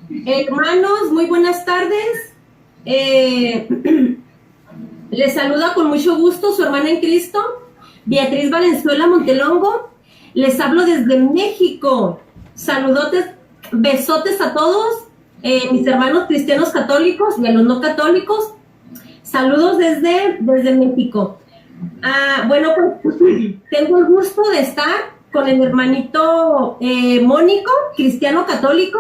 Hermanos, muy buenas tardes. Les saluda con mucho gusto su hermana en Cristo, Beatriz Valenzuela Montelongo. Les hablo desde México. Saludotes, besotes a todos, mis hermanos cristianos católicos y a los no católicos. Saludos desde México. Bueno, pues tengo el gusto de estar con el hermanito Mónico, cristiano católico,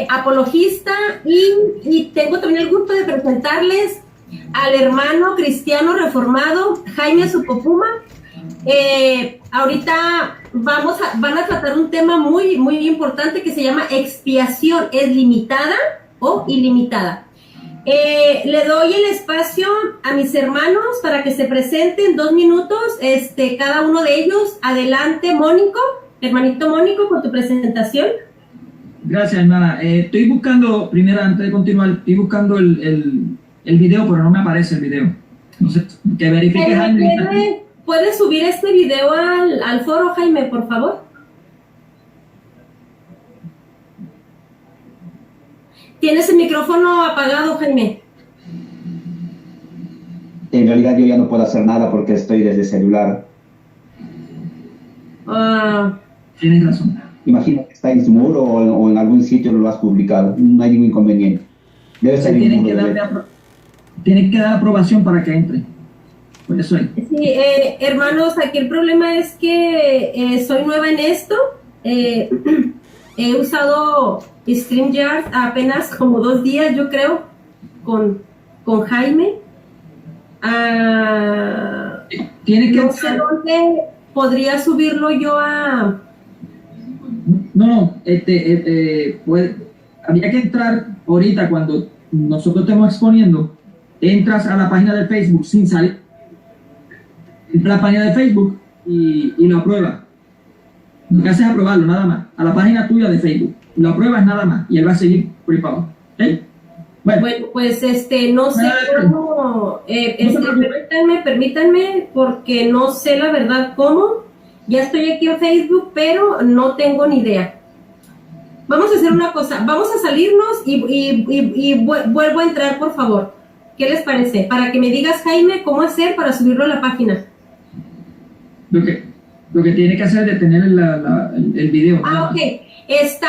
apologista, y tengo también el gusto de presentarles al hermano cristiano reformado Jaime Supopuma. Ahorita van a tratar un tema muy, muy importante que se llama expiación, ¿es limitada o ilimitada? Le doy el espacio a mis hermanos para que se presenten 2 minutos, cada uno de ellos. Adelante, Mónico, hermanito Mónico, con tu presentación. Gracias, hermana. Estoy buscando, primero, antes de continuar, estoy buscando el video, pero no me aparece el video. No sé, que verifique, Jaime. ¿Puedes subir este video al foro, Jaime, por favor? ¿Tienes el micrófono apagado, Jaime? En realidad yo ya no puedo hacer nada porque estoy desde celular. Tienes razón. Imagino que está en su muro o en algún sitio lo has publicado. No hay ningún inconveniente. Debe ser Tienen que dar aprobación para que entre. Por eso hay. Sí, hermanos, aquí el problema es que soy nueva en esto. He usado StreamYard apenas como 2 días, yo creo, con Jaime. No sé dónde podría subirlo yo a... No, había que entrar ahorita cuando nosotros estemos exponiendo. Entras a la página de Facebook sin salir. Entra a la página de Facebook y lo apruebas. Lo que haces es aprobarlo, nada más. A la página tuya de Facebook. Lo apruebas nada más y él va a seguir por ahí para abajo. ¿Okay? Bueno, pues no sé cómo. Permítanme, porque no sé la verdad cómo. Ya estoy aquí en Facebook, pero no tengo ni idea. Vamos a hacer una cosa. Vamos a salirnos y vuelvo a entrar, por favor. ¿Qué les parece? Para que me digas, Jaime, cómo hacer para subirlo a la página. Lo que tiene que hacer es detener el video. Ok. Está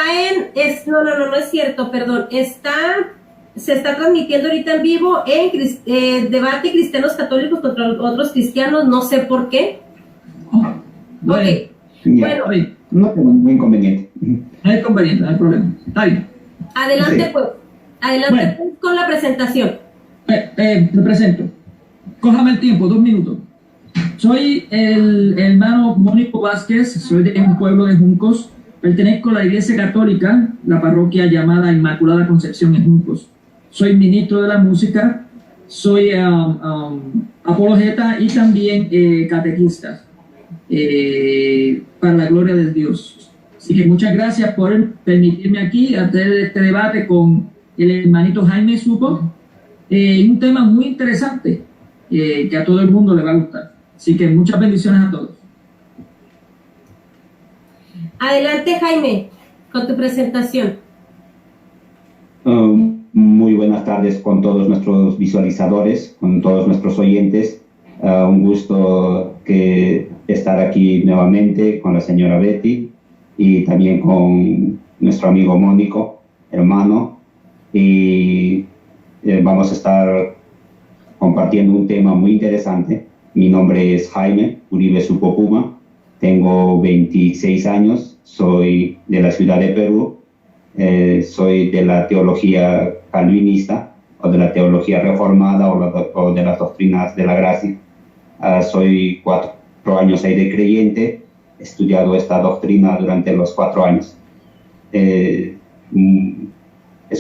no es cierto, perdón. Se está transmitiendo ahorita en vivo en debate cristianos católicos contra otros cristianos, no sé por qué. Bueno, no tengo ningún inconveniente. No hay inconveniente, no hay problema. Está bien. Adelante, pues. Adelante pues con la presentación. Me presento. Cójame el tiempo, 2 minutos. Soy el hermano Mónico Vázquez, soy de un pueblo de Juncos. Pertenezco a la Iglesia Católica, la parroquia llamada Inmaculada Concepción en Juncos. Soy ministro de la música, soy apologeta y también catequista para la gloria de Dios. Así que muchas gracias por permitirme aquí hacer este debate con el hermanito Jaime Supo. Un tema muy interesante que a todo el mundo le va a gustar. Así que muchas bendiciones a todos. Adelante, Jaime, con tu presentación. Muy buenas tardes con todos nuestros visualizadores, con todos nuestros oyentes. Un gusto estar aquí nuevamente con la señora Betty y también con nuestro amigo Mónico, hermano. Y vamos a estar compartiendo un tema muy interesante. Mi nombre es Jaime Uribe Supopuma, tengo 26 años, soy de la ciudad de Perú, soy de la teología calvinista o de la teología reformada o de las doctrinas de la gracia. Soy 4 años ahí de creyente, he estudiado esta doctrina durante los 4 años. Es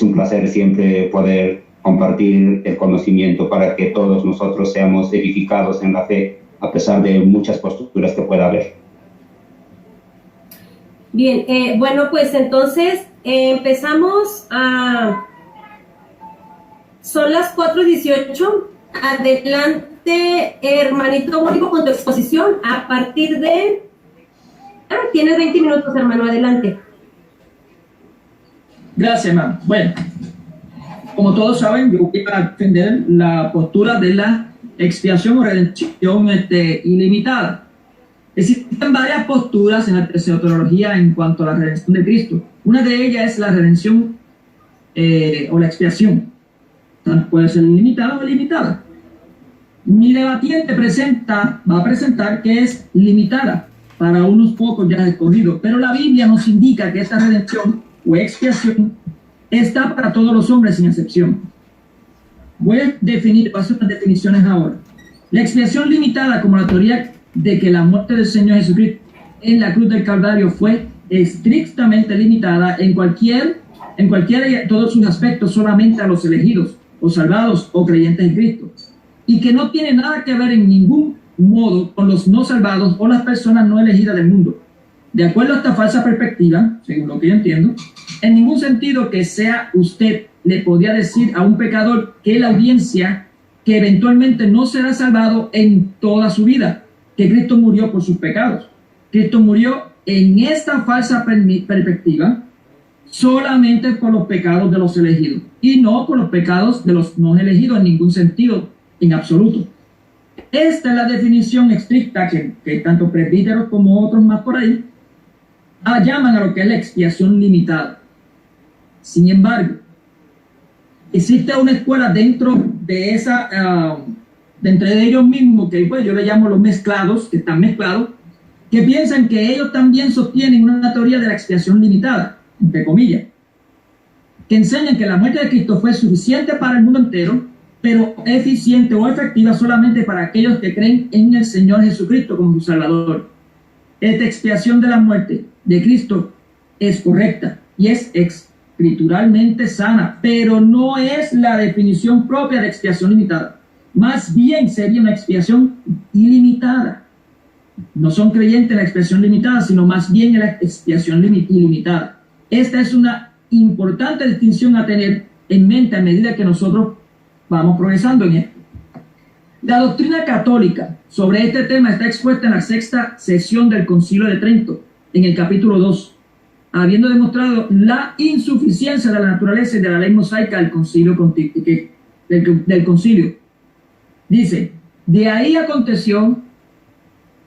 un placer siempre poder compartir el conocimiento para que todos nosotros seamos edificados en la fe, a pesar de muchas posturas que pueda haber. Bien, bueno, pues entonces empezamos son las 4:18. Adelante, hermanito Mónico, con tu exposición a partir de... tienes 20 minutos, hermano, adelante. Gracias, hermano. Bueno, como todos saben, yo voy a defender la postura de la expiación o redención ilimitada. Existen varias posturas en la teología en cuanto a la redención de Cristo. Una de ellas es la redención o la expiación. Puede ser ilimitada o ilimitada. Mi debatiente va a presentar que es limitada para unos pocos ya escogidos, pero la Biblia nos indica que esta redención o expiación está para todos los hombres sin excepción. Voy a hacer unas definiciones ahora. La expiación limitada, como la teoría de que la muerte del Señor Jesucristo en la cruz del Calvario fue estrictamente limitada en cualquiera de todos sus aspectos solamente a los elegidos, o salvados, o creyentes en Cristo, y que no tiene nada que ver en ningún modo con los no salvados o las personas no elegidas del mundo. De acuerdo a esta falsa perspectiva, según lo que yo entiendo, en ningún sentido que sea usted le podría decir a un pecador que la audiencia que eventualmente no será salvado en toda su vida, que Cristo murió por sus pecados. Cristo murió en esta falsa perspectiva solamente por los pecados de los elegidos y no por los pecados de los no elegidos en ningún sentido, en absoluto. Esta es la definición estricta que tanto presbíteros como otros más por ahí llaman a lo que es la expiación limitada. Sin embargo, existe una escuela dentro de esa, dentro de ellos mismos, que pues, yo le llamo los mezclados, que están mezclados, que piensan que ellos también sostienen una teoría de la expiación limitada, entre comillas, que enseñan que la muerte de Cristo fue suficiente para el mundo entero, pero eficiente o efectiva solamente para aquellos que creen en el Señor Jesucristo como su Salvador. Esta expiación de la muerte de Cristo es correcta y es escrituralmente sana, pero no es la definición propia de expiación limitada. Más bien sería una expiación ilimitada. No son creyentes en la expiación limitada, sino más bien en la expiación ilimitada. Esta es una importante distinción a tener en mente a medida que nosotros vamos progresando en esto. La doctrina católica sobre este tema está expuesta en la sexta sesión del Concilio de Trento, en el capítulo 2, habiendo demostrado la insuficiencia de la naturaleza y de la ley mosaica del concilio. Dice, de ahí aconteció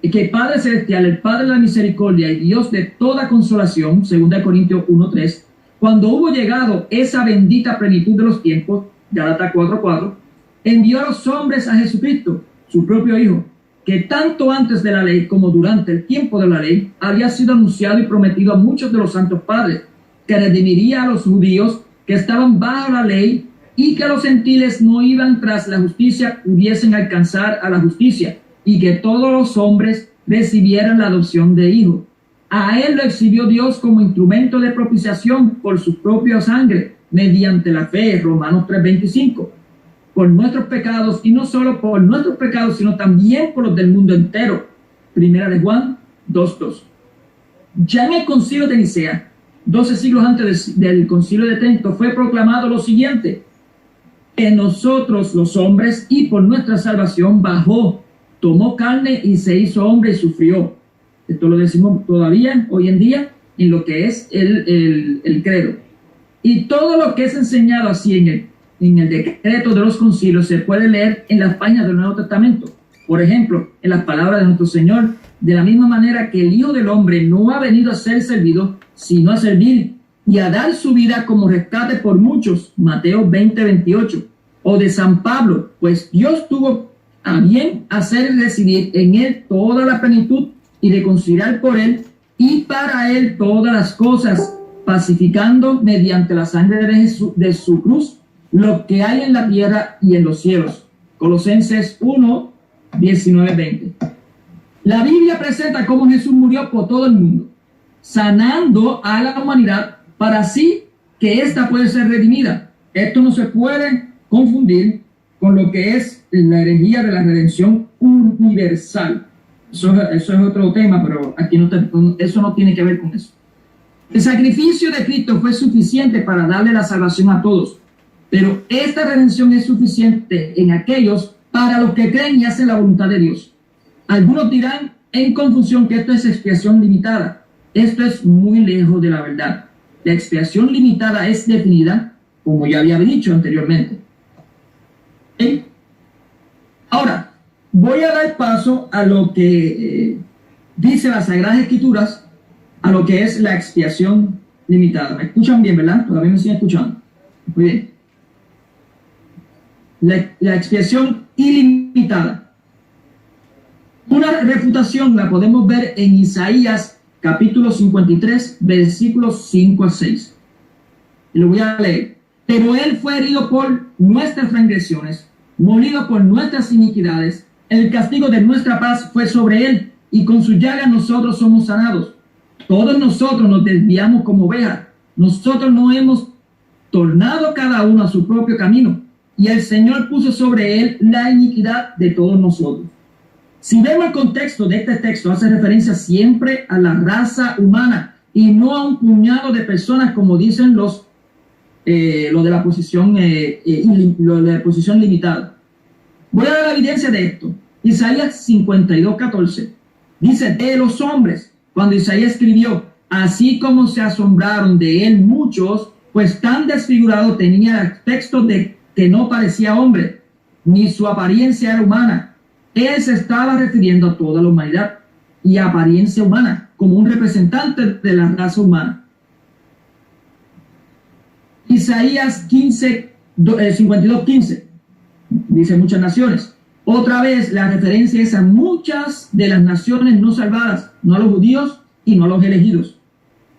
que el Padre Celestial, el Padre de la misericordia y Dios de toda consolación, 2 Corintios 1:3, cuando hubo llegado esa bendita plenitud de los tiempos, Gálatas 4:4, envió a los hombres a Jesucristo, su propio Hijo, que tanto antes de la ley como durante el tiempo de la ley había sido anunciado y prometido a muchos de los santos padres, que redimiría a los judíos que estaban bajo la ley y que los gentiles no iban tras la justicia pudiesen alcanzar a la justicia, y que todos los hombres recibieran la adopción de hijo. A él lo exhibió Dios como instrumento de propiciación por su propia sangre, mediante la fe, Romanos 3:25, por nuestros pecados, y no solo por nuestros pecados, sino también por los del mundo entero, 1 de Juan 2:2. Ya en el concilio de Nicea, 12 siglos antes del concilio de Trento, fue proclamado lo siguiente: que nosotros los hombres, y por nuestra salvación bajó, tomó carne y se hizo hombre y sufrió. Esto lo decimos todavía hoy en día en lo que es el credo. Y todo lo que es enseñado así en el decreto de los concilios se puede leer en las páginas del Nuevo Testamento. Por ejemplo, en las palabras de nuestro Señor, de la misma manera que el Hijo del Hombre no ha venido a ser servido, sino a servir y a dar su vida como rescate por muchos, Mateo 20:28. O de San Pablo, pues Dios tuvo a bien hacer y recibir en él toda la plenitud y reconciliar por él y para él todas las cosas, pacificando mediante la sangre de su cruz lo que hay en la tierra y en los cielos. Colosenses 1:19-20. La Biblia presenta cómo Jesús murió por todo el mundo, sanando a la humanidad para así que ésta puede ser redimida. Esto no se puede confundir con lo que es la herejía de la redención universal. Eso es otro tema, pero aquí eso no tiene que ver con eso. El sacrificio de Cristo fue suficiente para darle la salvación a todos, pero esta redención es suficiente en aquellos para los que creen y hacen la voluntad de Dios. Algunos dirán en confusión que esto es expiación limitada. Esto es muy lejos de la verdad. la expiación limitada es definida, como ya había dicho anteriormente. ¿Sí? Ahora, voy a dar paso a lo que dice las Sagradas Escrituras, a lo que es la expiación limitada. ¿Me escuchan bien, verdad? Todavía me siguen escuchando. Muy bien. La expiación ilimitada. Una refutación la podemos ver en Isaías capítulo 53, versículos 5 a 6. Y lo voy a leer. Pero él fue herido por nuestras transgresiones, molido por nuestras iniquidades. El castigo de nuestra paz fue sobre él, y con su llaga nosotros somos sanados. Todos nosotros nos desviamos como ovejas. Nosotros no hemos tornado cada uno a su propio camino, y el Señor puso sobre él la iniquidad de todos nosotros. Si vemos el contexto de este texto, hace referencia siempre a la raza humana y no a un puñado de personas, como dicen lo de la posición limitada. Voy a dar la evidencia de esto. Isaías 52:14 dice: de los hombres, cuando Isaías escribió, así como se asombraron de él muchos, pues tan desfigurado tenía el texto de que no parecía hombre, ni su apariencia era humana. Él se estaba refiriendo a toda la humanidad y a apariencia humana, como un representante de la raza humana. Isaías 52:15 dice muchas naciones. Otra vez la referencia es a muchas de las naciones no salvadas, no a los judíos y no a los elegidos.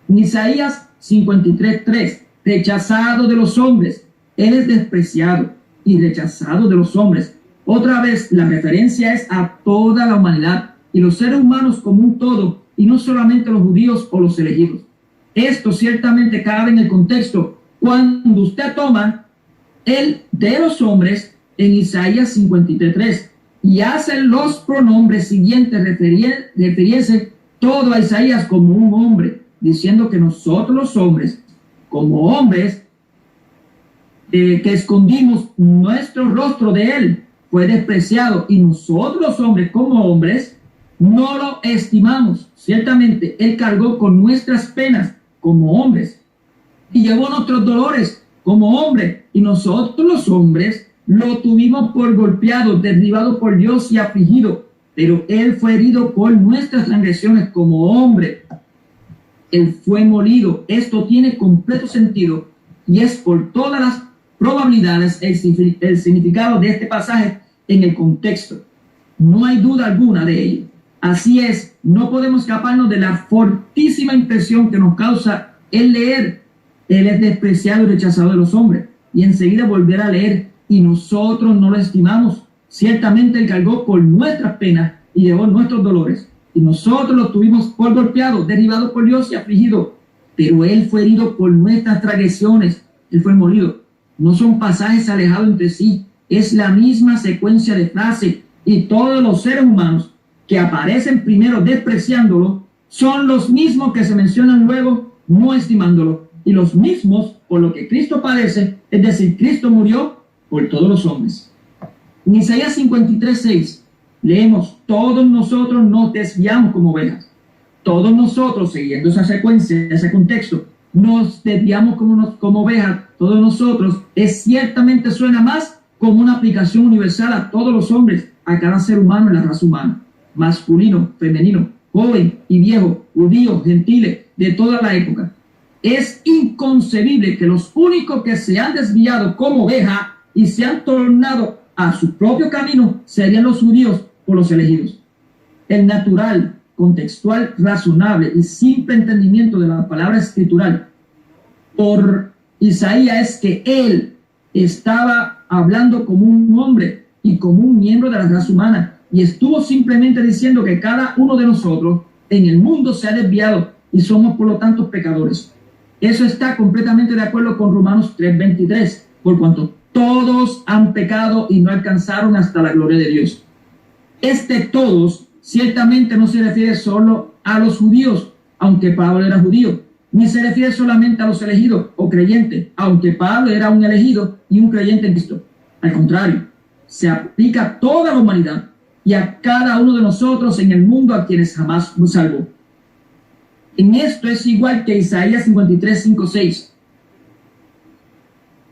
En Isaías 53:3, rechazado de los hombres, él es despreciado y rechazado de los hombres. Otra vez la referencia es a toda la humanidad y los seres humanos como un todo, y no solamente los judíos o los elegidos. Esto ciertamente cabe en el contexto cuando usted toma el de los hombres en Isaías 53:3 y hace los pronombres siguientes refiriéndose todo a Isaías como un hombre, diciendo que nosotros los hombres, como hombres que escondimos nuestro rostro de él, fue despreciado, y nosotros los hombres como hombres no lo estimamos. Ciertamente él cargó con nuestras penas como hombres y llevó nuestros dolores como hombre, y nosotros los hombres lo tuvimos por golpeado, derribado por Dios y afligido, pero él fue herido por nuestras transgresiones como hombre. Él fue molido. Esto tiene completo sentido y es por todas las probabilidades el significado de este pasaje en el contexto. No hay duda alguna de ello. Así es, no podemos escaparnos de la fortísima impresión que nos causa el leer: él es despreciado y rechazado de los hombres, y enseguida volver a leer: y nosotros no lo estimamos. Ciertamente él cargó por nuestras penas y llevó nuestros dolores, y nosotros lo tuvimos por golpeado, derribado por Dios y afligido, pero él fue herido por nuestras transgresiones, él fue molido. No son pasajes alejados entre sí, es la misma secuencia de frases, y todos los seres humanos que aparecen primero despreciándolo son los mismos que se mencionan luego no estimándolo, y los mismos por lo que Cristo padece, es decir, Cristo murió por todos los hombres. En Isaías 53:6 leemos: todos nosotros nos desviamos como ovejas. Todos nosotros, siguiendo esa secuencia, ese contexto, nos desviamos como ovejas. Todos nosotros, ciertamente suena más como una aplicación universal a todos los hombres, a cada ser humano en la raza humana, masculino, femenino, joven y viejo, judíos, gentiles, de toda la época. Es inconcebible que los únicos que se han desviado como oveja y se han tornado a su propio camino serían los judíos o los elegidos. El natural, contextual, razonable y simple entendimiento de la palabra escritural por Isaías es que él estaba hablando como un hombre y como un miembro de la raza humana, y estuvo simplemente diciendo que cada uno de nosotros en el mundo se ha desviado y somos por lo tanto pecadores. Eso está completamente de acuerdo con Romanos 3:23, por cuanto todos han pecado y no alcanzaron hasta la gloria de Dios. Todos ciertamente no se refiere solo a los judíos, aunque Pablo era judío, ni se refiere solamente a los elegidos o creyentes, aunque Pablo era un elegido y un creyente en Cristo. Al contrario, se aplica a toda la humanidad y a cada uno de nosotros en el mundo a quienes jamás nos salvó. En esto es igual que Isaías 53, 5, 6,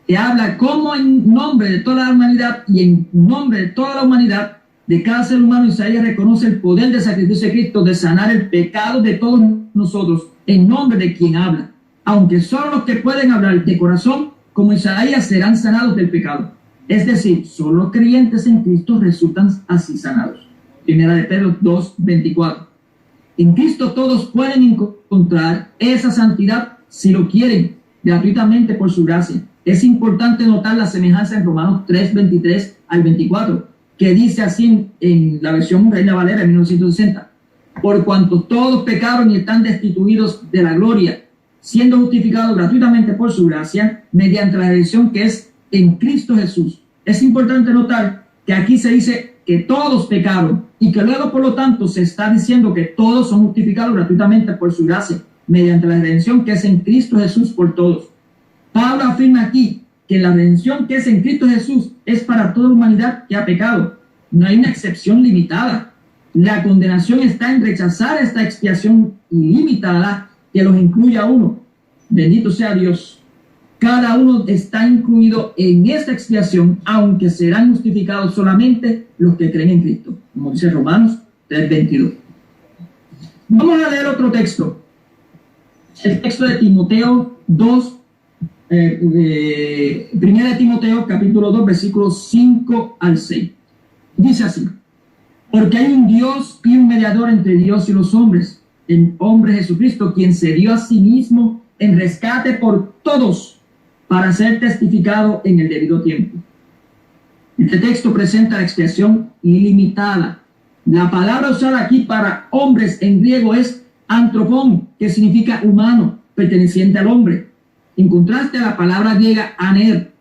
que habla cómo en nombre de toda la humanidad y en nombre de toda la humanidad, de cada ser humano, Isaías reconoce el poder del sacrificio de Cristo de sanar el pecado de todos nosotros en nombre de quien habla. Aunque solo los que pueden hablar de corazón, como Isaías, serán sanados del pecado. Es decir, solo los creyentes en Cristo resultan así sanados. Primera de Pedro 2, 24. En Cristo todos pueden encontrar esa santidad si lo quieren, gratuitamente por su gracia. Es importante notar la semejanza en Romanos 3, 23 al 24, que dice así en la versión Reina Valera de 1960. Por cuanto todos pecaron y están destituidos de la gloria, siendo justificados gratuitamente por su gracia, mediante la redención que es en Cristo Jesús. Es importante notar que aquí se dice que todos pecaron y que luego, por lo tanto, se está diciendo que todos son justificados gratuitamente por su gracia, mediante la redención que es en Cristo Jesús por todos. Pablo afirma aquí que la redención que es en Cristo Jesús es para toda la humanidad que ha pecado. No hay una excepción limitada. La condenación está en rechazar esta expiación ilimitada que los incluye a uno. Bendito sea Dios. Cada uno está incluido en esta expiación, aunque serán justificados solamente los que creen en Cristo, como dice Romanos 3:22. Vamos a leer otro texto. El texto de Timoteo 2, Primera de Timoteo, capítulo 2, versículos 5 al 6. Dice así: porque hay un Dios y un mediador entre Dios y los hombres, el hombre Jesucristo, quien se dio a sí mismo en rescate por todos para ser testificado en el debido tiempo. Este texto presenta la expiación ilimitada. La palabra usada aquí para hombres en griego es antropón, que significa humano, perteneciente al hombre. En contraste a la palabra griega aner,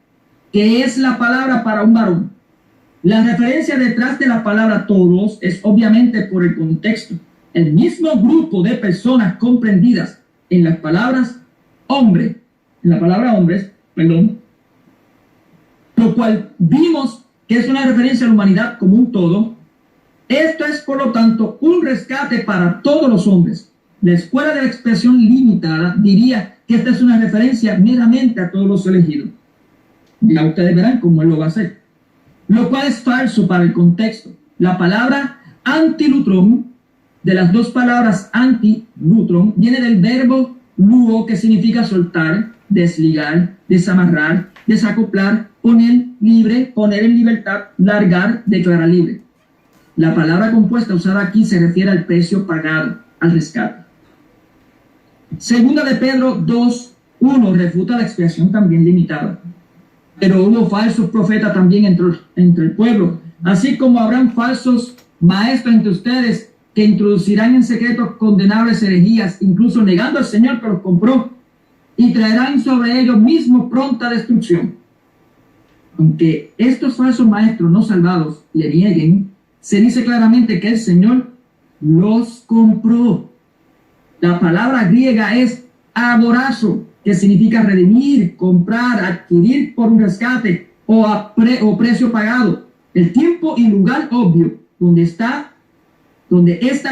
que es la palabra para un varón. La referencia detrás de la palabra todos es obviamente por el contexto. El mismo grupo de personas comprendidas en las palabras hombre, en la palabra hombres, perdón, lo cual vimos que es una referencia a la humanidad como un todo. Esto es, por lo tanto, un rescate para todos los hombres. La escuela de la expresión limitada diría que esta es una referencia meramente a todos los elegidos. Ya ustedes verán cómo él lo va a hacer. Lo cual es falso para el contexto. La palabra antilutron, de las dos palabras antilutron, viene del verbo luo, que significa soltar, desligar, desamarrar, desacoplar, poner libre, poner en libertad, largar, declarar libre. La palabra compuesta usada aquí se refiere al precio pagado, al rescate. Segunda de Pedro 2:1 refuta la expiación también limitada. Pero hubo falsos profetas también entre el pueblo, así como habrán falsos maestros entre ustedes que introducirán en secreto condenables herejías, incluso negando al Señor que los compró, y traerán sobre ellos mismos pronta destrucción. Aunque estos falsos maestros no salvados le nieguen, se dice claramente que el Señor los compró. La palabra griega es agorazo, que significa redimir, comprar, adquirir por un rescate o precio pagado. El tiempo y lugar obvio donde esta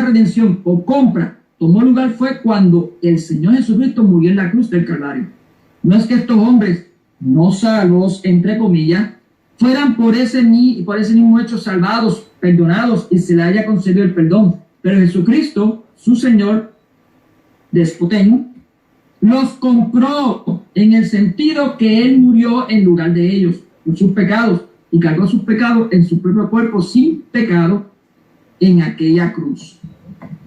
redención o compra tomó lugar fue cuando el Señor Jesucristo murió en la cruz del Calvario. No es que estos hombres no salvos, entre comillas, fueran por ese mismo hecho salvados, perdonados y se le haya concedido el perdón. Pero Jesucristo, su Señor, despotén, los compró en el sentido que Él murió en lugar de ellos por sus pecados y cargó sus pecados en su propio cuerpo sin pecado en aquella cruz.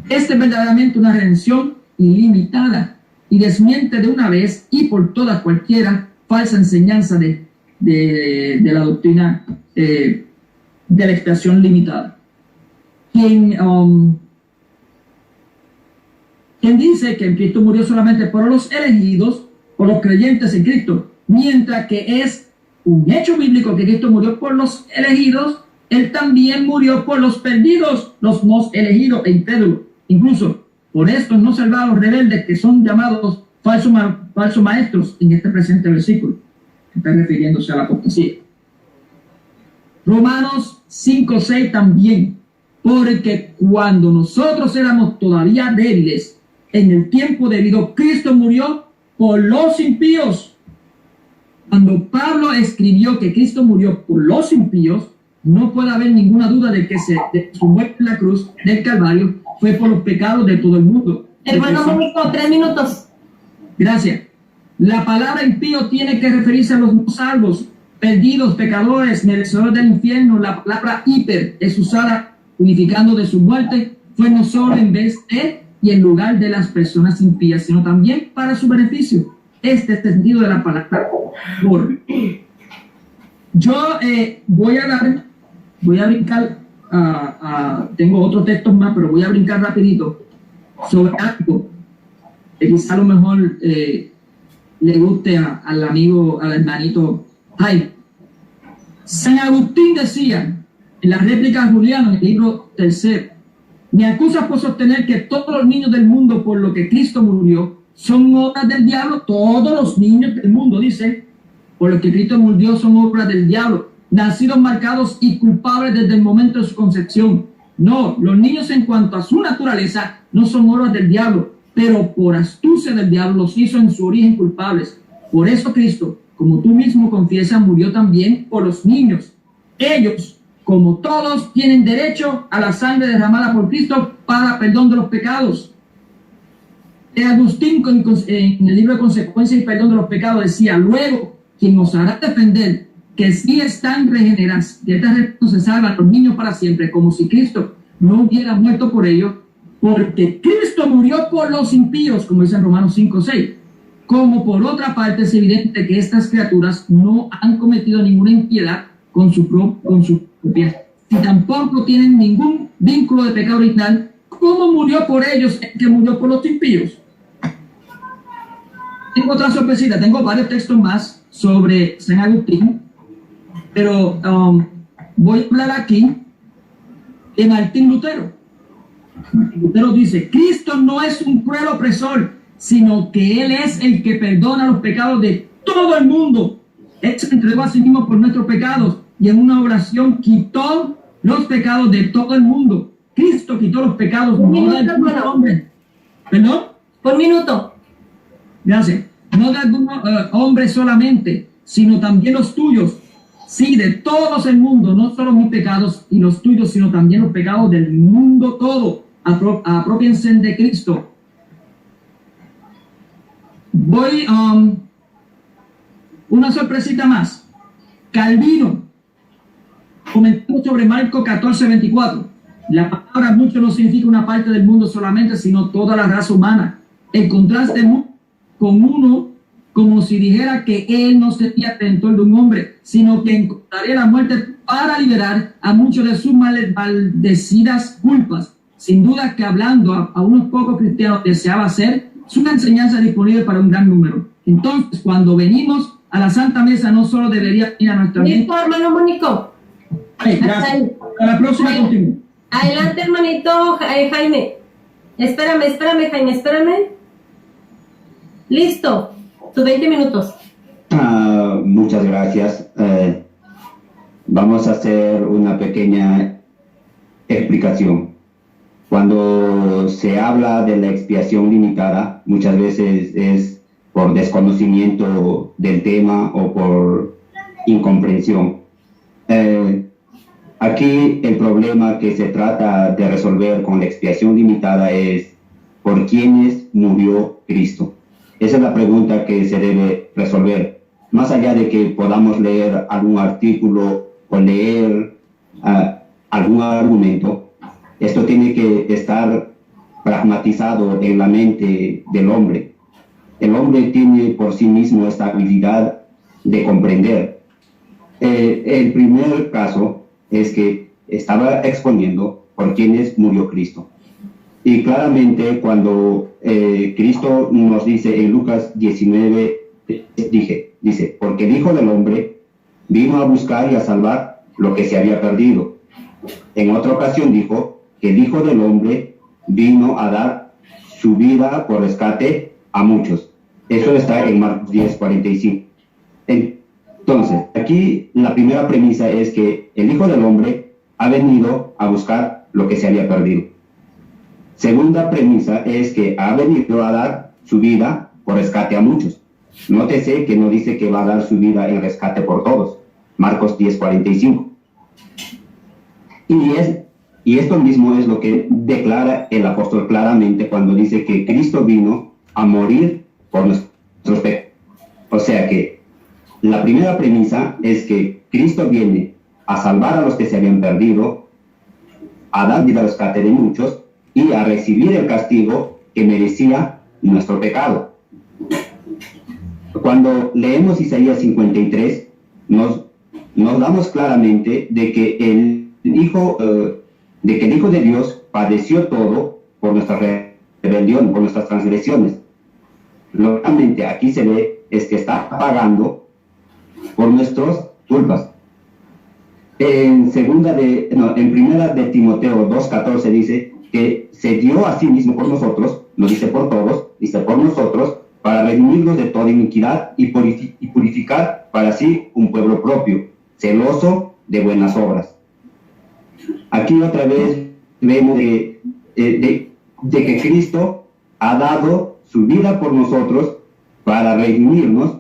Esta es verdaderamente una redención ilimitada y desmiente de una vez y por todas cualquiera falsa enseñanza de la doctrina de la expiación limitada. Quien dice que en Cristo murió solamente por los elegidos, por los creyentes en Cristo, mientras que es un hecho bíblico que Cristo murió por los elegidos, Él también murió por los perdidos, los no elegidos e incrédulos. Incluso por estos no salvados rebeldes que son llamados falsos maestros en este presente versículo, que está refiriéndose a la apostasía. Romanos 5:6 también, porque cuando nosotros éramos todavía débiles, en el tiempo debido. Cristo murió por los impíos. Cuando Pablo escribió que Cristo murió por los impíos, no puede haber ninguna duda de que de su muerte en la cruz del Calvario fue por los pecados de todo el mundo. Hermano Mónico, 3 minutos. Gracias. La palabra impío tiene que referirse a los no salvos, perdidos, pecadores, merecedores del infierno. La palabra hiper es usada unificando de su muerte, fue no solo en vez de y en lugar de las personas impías, sino también para su beneficio. Este es el sentido de la palabra por. Yo voy a brincar, tengo otros textos más, pero voy a brincar rapidito sobre algo que quizá a lo mejor le guste al amigo, al hermanito Jaime. San Agustín decía en la réplica de Juliano, en el libro 3, me acusas por sostener que todos los niños del mundo por lo que Cristo murió son obras del diablo. Todos los niños del mundo, dice, por lo que Cristo murió son obras del diablo, nacidos marcados y culpables desde el momento de su concepción. No, los niños en cuanto a su naturaleza no son obras del diablo, pero por astucia del diablo los hizo en su origen culpables. Por eso Cristo, como tú mismo confiesas, murió también por los niños. Ellos, como todos, tienen derecho a la sangre derramada por Cristo para perdón de los pecados. Agustín, en el libro de Consecuencias y Perdón de los Pecados, decía, luego, quien os hará defender que si están regenerados, de esta razón se salvan los niños para siempre, como si Cristo no hubiera muerto por ellos, porque Cristo murió por los impíos, como dice en Romanos 5:6. Como por otra parte es evidente que estas criaturas no han cometido ninguna impiedad con su propia, y tampoco tienen ningún vínculo de pecado original, ¿cómo murió por ellos el que murió por los impíos? Tengo otra sorpresita, tengo varios textos más sobre San Agustín, pero voy a hablar aquí de Martín Lutero. Lutero dice, Cristo no es un cruel opresor, sino que Él es el que perdona los pecados de todo el mundo. Él se entregó a sí mismo por nuestros pecados y en una oración quitó los pecados de todo el mundo. Cristo quitó los pecados, no de algún hombre. ¿Perdón? Un minuto. Gracias. No de algún hombre solamente, sino también los tuyos. Sí, de todos el mundo, no solo mis pecados y los tuyos, sino también los pecados del mundo todo. Apropiense de Cristo. Voy una sorpresita más. Calvino comentó sobre Marcos 14:24. La palabra mucho no significa una parte del mundo solamente, sino toda la raza humana. El contraste con uno, como si dijera que él no sería redentor de un hombre, sino que encontraría la muerte para liberar a muchos de sus maldecidas culpas. Sin duda que hablando a unos pocos cristianos deseaba ser, es una enseñanza disponible para un gran número. Entonces, cuando venimos a la Santa Mesa, no solo debería ir a nuestra mente. Listo, hermano Mónico. Gracias. A la próxima continúo. Adelante, hermanito Jaime. Espérame, Jaime, espérame. Listo. Tus 20 minutos. Muchas gracias. Vamos a hacer una pequeña explicación. Cuando se habla de la expiación limitada, muchas veces es por desconocimiento del tema o por incomprensión. Aquí el problema que se trata de resolver con la expiación limitada es ¿por quiénes murió Cristo? Esa es la pregunta que se debe resolver. Más allá de que podamos leer algún artículo o leer algún argumento, esto tiene que estar pragmatizado en la mente del hombre. El hombre tiene por sí mismo esta habilidad de comprender. El primer caso es que estaba exponiendo por quiénes murió Cristo. Y claramente cuando Cristo nos dice en Lucas 19, dice, porque el Hijo del Hombre vino a buscar y a salvar lo que se había perdido. En otra ocasión dijo que el Hijo del Hombre vino a dar su vida por rescate a muchos. Eso está en Marcos 10:45. Entonces, aquí la primera premisa es que el Hijo del Hombre ha venido a buscar lo que se había perdido. Segunda premisa es que ha venido a dar su vida por rescate a muchos. Nótese que no dice que va a dar su vida en rescate por todos. Marcos 10:45. Y esto mismo es lo que declara el apóstol claramente cuando dice que Cristo vino a morir por nuestros pecados. O sea que la primera premisa es que Cristo viene a salvar a los que se habían perdido, a dar vida al rescate de muchos y a recibir el castigo que merecía nuestro pecado. Cuando leemos Isaías 53, nos damos claramente de que el Hijo de Dios padeció todo por nuestra rebelión, por nuestras transgresiones. Lógicamente aquí se ve es que está pagando por nuestras culpas. En primera de Timoteo 2:14 dice que se dio a sí mismo por nosotros, no dice por todos, dice por nosotros, para redimirnos de toda iniquidad y purificar para sí un pueblo propio, celoso de buenas obras. Aquí otra vez vemos de que Cristo ha dado su vida por nosotros para redimirnos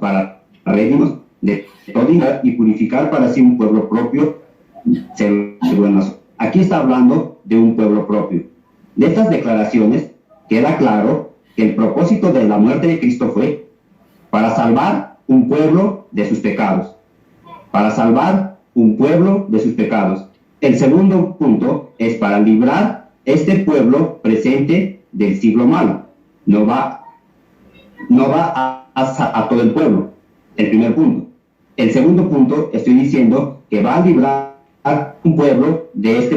de toda iniquidad y purificar para sí un pueblo propio, celoso de buenas obras. Aquí está hablando de un pueblo propio. De estas declaraciones queda claro que el propósito de la muerte de Cristo fue para salvar un pueblo de sus pecados. Para salvar un pueblo de sus pecados. El segundo punto es para librar este pueblo presente del siglo malo. No va a todo el pueblo. El primer punto. El segundo punto, estoy diciendo que va a librar un pueblo de este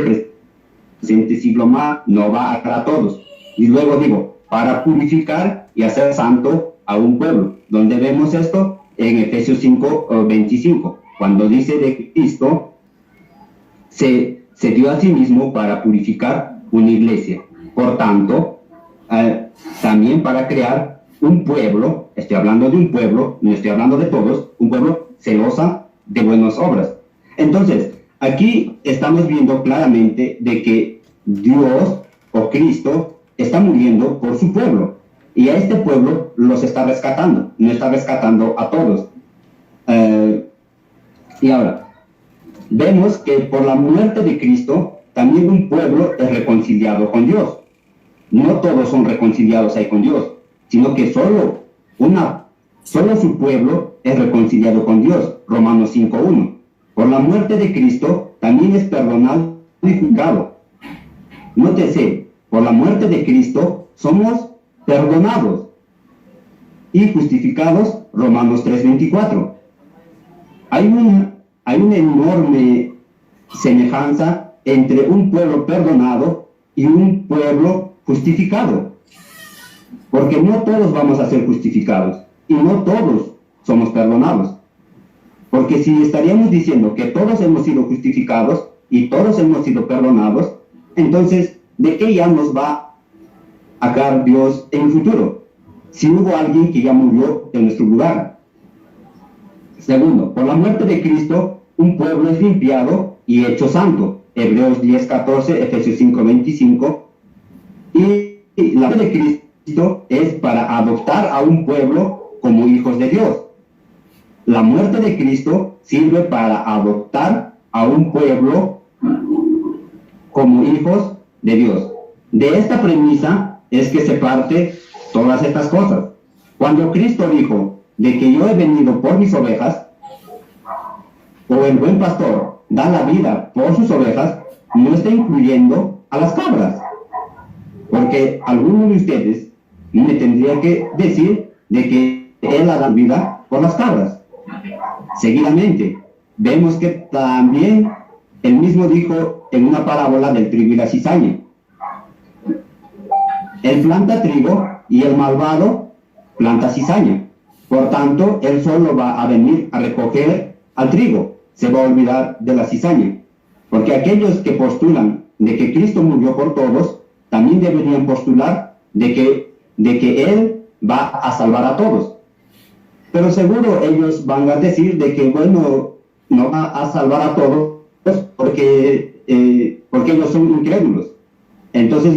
presente siglo malo, no va a todos. Y luego digo, para purificar y hacer santo a un pueblo. ¿Dónde vemos esto? En Efesios 5:25, cuando dice de que Cristo se dio a sí mismo para purificar una iglesia. Por tanto, también para crear un pueblo, estoy hablando de un pueblo, no estoy hablando de todos, un pueblo celosa de buenas obras. Entonces, aquí estamos viendo claramente de que Dios o Cristo está muriendo por su pueblo. Y a este pueblo los está rescatando, no está rescatando a todos. Y ahora, vemos que por la muerte de Cristo, también un pueblo es reconciliado con Dios. No todos son reconciliados ahí con Dios, sino que solo su pueblo es reconciliado con Dios. Romanos 5:1. Por la muerte de Cristo, también es perdonado y juzgado. Nótese, por la muerte de Cristo somos perdonados y justificados. Romanos 3:24. Hay una enorme semejanza entre un pueblo perdonado y un pueblo justificado, porque no todos vamos a ser justificados y no todos somos perdonados, porque si estaríamos diciendo que todos hemos sido justificados y todos hemos sido perdonados, entonces ¿de qué ya nos va a sacar Dios en el futuro? Si hubo alguien que ya murió en nuestro lugar. Segundo, por la muerte de Cristo, un pueblo es limpiado y hecho santo. Hebreos 10:14, Efesios 5:25. Y la muerte de Cristo es para adoptar a un pueblo como hijos de Dios. La muerte de Cristo sirve para adoptar a un pueblo como hijos de Dios. De esta premisa es que se parte todas estas cosas. Cuando Cristo dijo de que yo he venido por mis ovejas, o el buen pastor da la vida por sus ovejas, no está incluyendo a las cabras, porque alguno de ustedes me tendría que decir de que él da la vida por las cabras. Seguidamente vemos que también él mismo dijo en una parábola del trigo y la cizaña: él planta trigo y el malvado planta cizaña. Por tanto, él solo va a venir a recoger al trigo, se va a olvidar de la cizaña. Porque aquellos que postulan de que Cristo murió por todos, también deberían postular de que él va a salvar a todos. Pero seguro ellos van a decir de que, bueno, no va a salvar a todos porque ellos son incrédulos. Entonces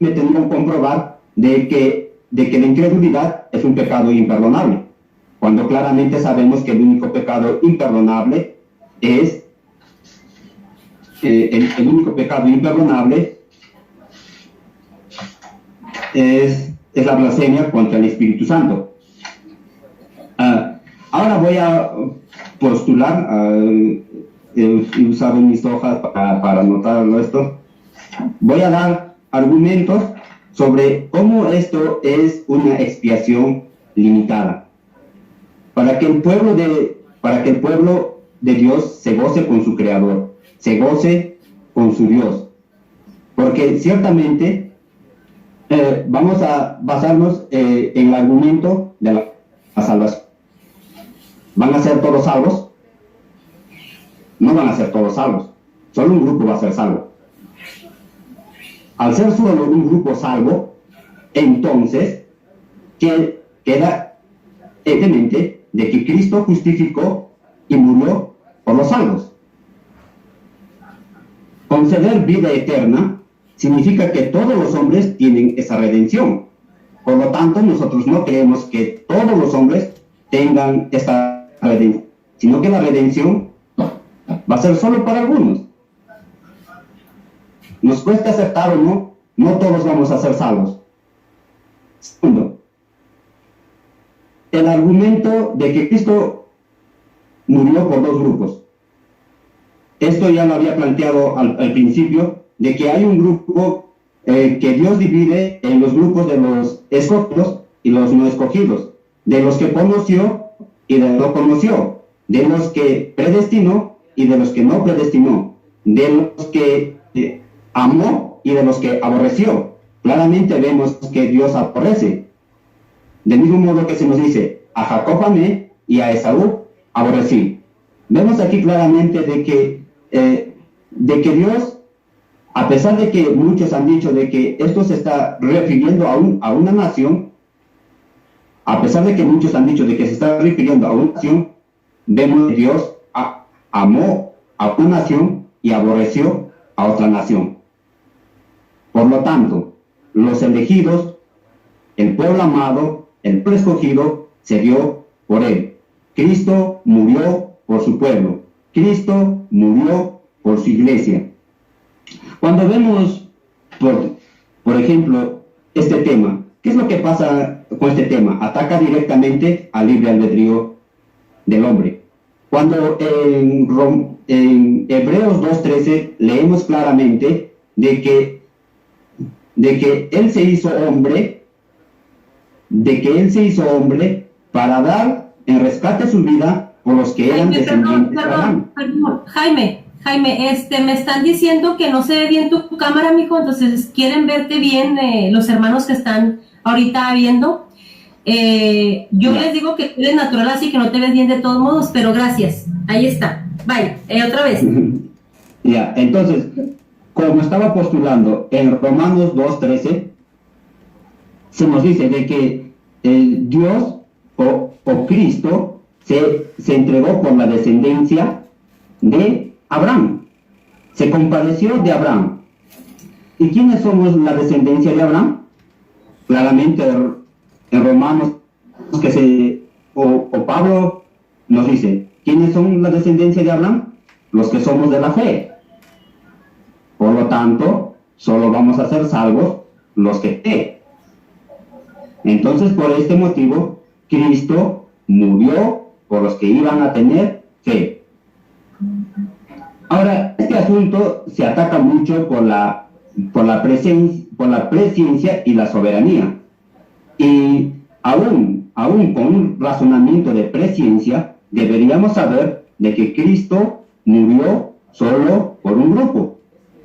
me tendrán que comprobar de que la incredulidad es un pecado imperdonable, cuando claramente sabemos que el único pecado imperdonable es el único pecado imperdonable es la blasfemia contra el Espíritu Santo. Ahora voy a postular, he usado mis hojas para anotarlo esto. Voy a dar argumentos sobre cómo esto es una expiación limitada, para que el pueblo de Dios se goce con su Creador, se goce con su Dios, porque ciertamente vamos a basarnos en el argumento de la salvación. ¿Van a ser todos salvos? No van a ser todos salvos, solo un grupo va a ser salvo. Al ser solo un grupo salvo, entonces queda evidente de que Cristo justificó y murió por los salvos. Conceder vida eterna significa que todos los hombres tienen esa redención. Por lo tanto, nosotros no creemos que todos los hombres tengan esta redención, sino que la redención va a ser solo para algunos. Nos cuesta aceptar o no, no todos vamos a ser salvos. Segundo, el argumento de que Cristo murió por dos grupos. Esto ya lo había planteado al principio, de que hay un grupo que Dios divide en los grupos de los escogidos y los no escogidos, de los que conoció y de los que no conoció, de los que predestinó y de los que no predestinó, de los que amó y de los que aborreció. Claramente vemos que Dios aborrece. Del mismo modo que se nos dice, a Jacob amé y a Esaú aborrecí. Vemos aquí claramente de que Dios, a pesar de que muchos han dicho de que esto se está refiriendo a una nación, a pesar de que muchos han dicho de que se está refiriendo a una nación, vemos que Dios amó a una nación y aborreció a otra nación. Por lo tanto, los elegidos, el pueblo amado, el pueblo escogido, se dio por él. Cristo murió por su pueblo. Cristo murió por su iglesia. Cuando vemos, por ejemplo, este tema, ¿qué es lo que pasa con este tema? Ataca directamente al libre albedrío del hombre. Cuando en Hebreos 2:13 leemos claramente de que Él se hizo hombre, para dar en rescate su vida por los que eran descendientes de Abraham. Jaime, me están diciendo que no se ve bien tu cámara, mijo, entonces quieren verte bien los hermanos que están ahorita viendo. Yo les digo que eres natural, así que no te ves bien de todos modos, pero gracias. Ahí está. Bye. Otra vez. Ya, entonces, como estaba postulando en Romanos 2:13, se nos dice de que Dios o Cristo se entregó por la descendencia de Abraham, se compadeció de Abraham. ¿Y quiénes somos la descendencia de Abraham? Claramente en Romanos o Pablo nos dice, ¿quiénes son la descendencia de Abraham? Los que somos de la fe. Por lo tanto, solo vamos a ser salvos los que creen. Entonces, por este motivo, Cristo murió por los que iban a tener fe. Ahora, este asunto se ataca mucho por la presciencia y la soberanía. Y aún con un razonamiento de presciencia, deberíamos saber de que Cristo murió solo por un grupo.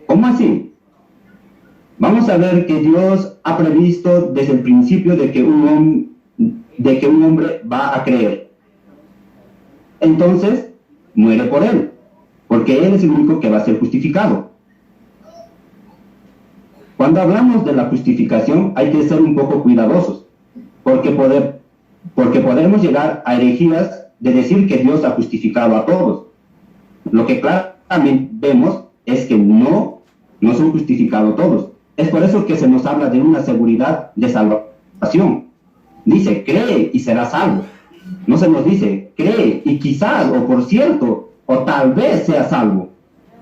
¿Cómo así? Vamos a ver que Dios ha previsto desde el principio de que un hombre va a creer. Entonces, muere por él, porque él es el único que va a ser justificado. Cuando hablamos de la justificación, hay que ser un poco cuidadosos, porque podemos llegar a herejías de decir que Dios ha justificado a todos. Lo que claramente vemos es que no son justificados todos. Es por eso que se nos habla de una seguridad de salvación. Dice, cree y serás salvo. No se nos dice, cree y quizás, o por cierto, o tal vez seas salvo.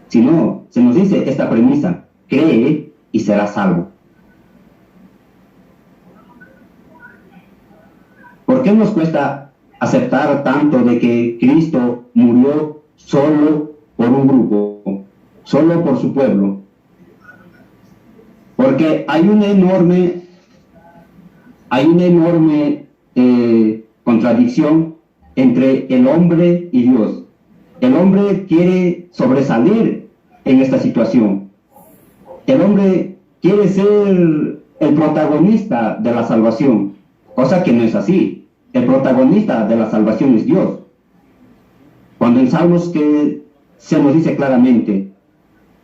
Sino, se nos dice esta premisa, cree y serás salvo. ¿Por qué nos cuesta aceptar tanto de que Cristo murió solo por un grupo, solo por su pueblo? Porque hay una enorme contradicción entre el hombre y Dios. El hombre quiere sobresalir en esta situación. El hombre quiere ser el protagonista de la salvación, cosa que no es así. El protagonista de la salvación es Dios. Cuando en Salmos que se nos dice claramente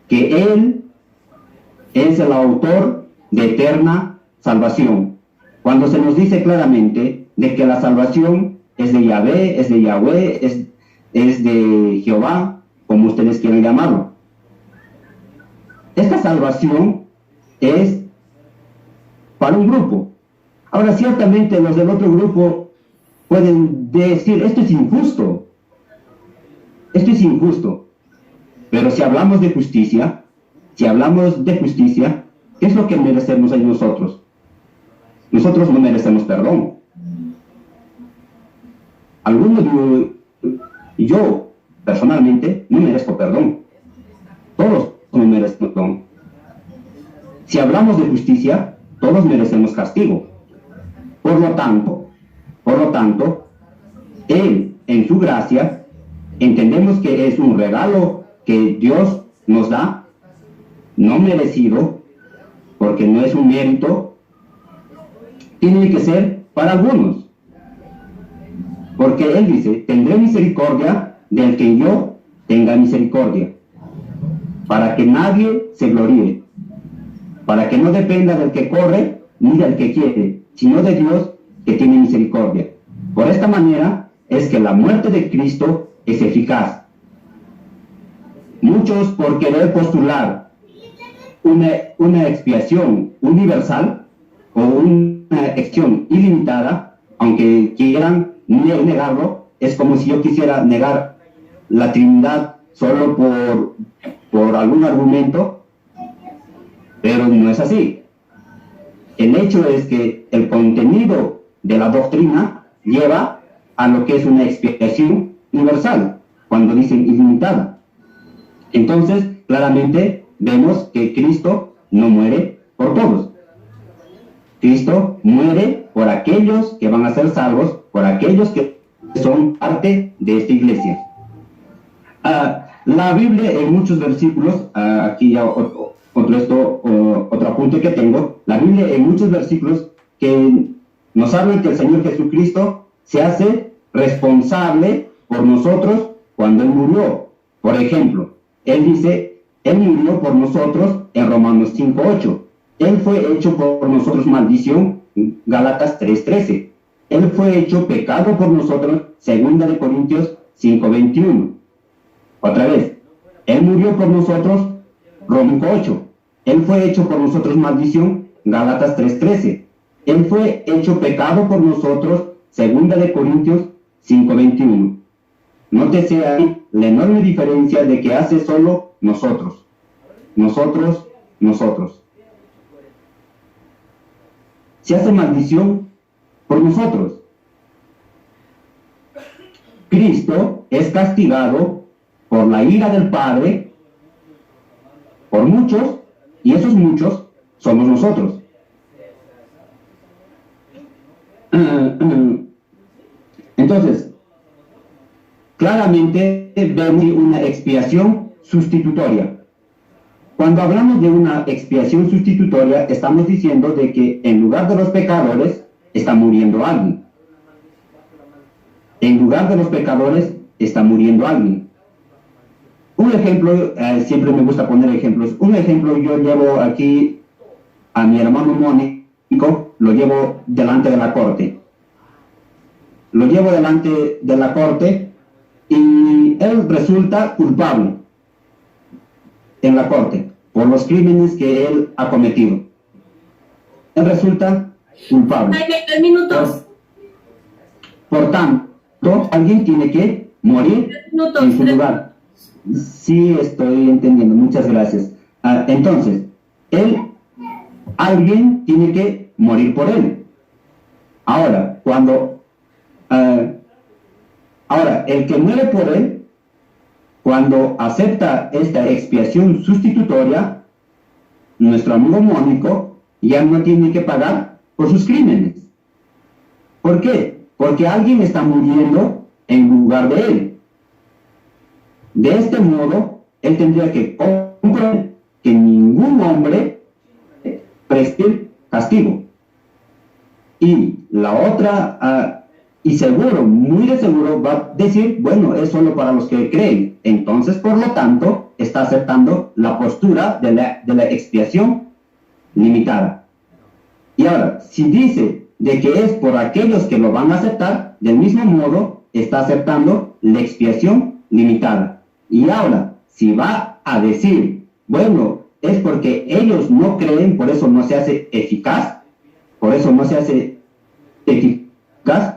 que Él es el autor de eterna salvación. Cuando se nos dice claramente de que la salvación es de Yahvé, es de Yahweh, es de Jehová, como ustedes quieran llamarlo. Esta salvación es para un grupo. Ahora, ciertamente los del otro grupo pueden decir, esto es injusto. Esto es injusto. Pero si hablamos de justicia, ¿qué es lo que merecemos ahí nosotros? Nosotros no merecemos perdón. Yo personalmente no merezco perdón. Todos no merecen perdón. Si hablamos de justicia, todos merecemos castigo. Por lo tanto, Él, en su gracia, entendemos que es un regalo que Dios nos da, no merecido, porque no es un mérito, tiene que ser para algunos. Porque Él dice, tendré misericordia del que yo tenga misericordia, para que nadie se gloríe, para que no dependa del que corre ni del que quiere, sino de Dios que tiene misericordia. Por esta manera es que la muerte de Cristo es eficaz. Muchos, por querer postular una expiación universal o una expiación ilimitada, aunque quieran negarlo, es como si yo quisiera negar la Trinidad solo por algún argumento, pero no es así. El hecho es que el contenido de la doctrina lleva a lo que es una expiación universal, cuando dicen ilimitada. Entonces, claramente vemos que Cristo no muere por todos. Cristo muere por aquellos que van a ser salvos, por aquellos que son parte de esta iglesia. La Biblia en muchos versículos, aquí ya otro apunte que tengo, la Biblia en muchos versículos que nos hablan que el Señor Jesucristo se hace responsable por nosotros cuando Él murió. Por ejemplo, Él dice, Él murió por nosotros en Romanos 5:8. Él fue hecho por nosotros maldición, Gálatas 3:13. Él fue hecho pecado por nosotros, 2 Corintios 5:21. Otra vez, Él murió por nosotros, Romanos 5:8. Él fue hecho por nosotros maldición, Gálatas 3:13. Él fue hecho pecado por nosotros, 2 Corintios 5:21. Nótese ahí la enorme diferencia de que hace solo nosotros. Se hace maldición por nosotros. Cristo es castigado por la ira del Padre, por muchos, y esos muchos somos nosotros. Entonces, claramente vemos una expiación sustitutoria. Cuando hablamos de una expiación sustitutoria, estamos diciendo de que en lugar de los pecadores está muriendo alguien. En lugar de los pecadores está muriendo alguien. Un ejemplo, siempre me gusta poner ejemplos. Un ejemplo, yo llevo aquí a mi hermano Mónico, lo llevo delante de la corte. Lo llevo delante de la corte y él resulta culpable en la corte. por los crímenes que él ha cometido. Él resulta culpable. Jaime, 3 minutos. Por tanto, alguien tiene que morir 3 minutos. en su lugar. Sí, estoy entendiendo. Muchas gracias. Entonces, alguien tiene que morir por él. Ahora, el que muere por él, cuando acepta esta expiación sustitutoria, nuestro amigo Mónico ya no tiene que pagar por sus crímenes. ¿Por qué? Porque alguien está muriendo en lugar de él. De este modo, él tendría que comprobar que ningún hombre preste castigo. Y la otra, y seguro, muy de seguro, va a decir, bueno, es solo para los que creen. Entonces, por lo tanto, está aceptando la postura de la expiación limitada. Y ahora, si dice de que es por aquellos que lo van a aceptar, del mismo modo, está aceptando la expiación limitada. Y ahora, si va a decir, bueno, es porque ellos no creen, por eso no se hace eficaz,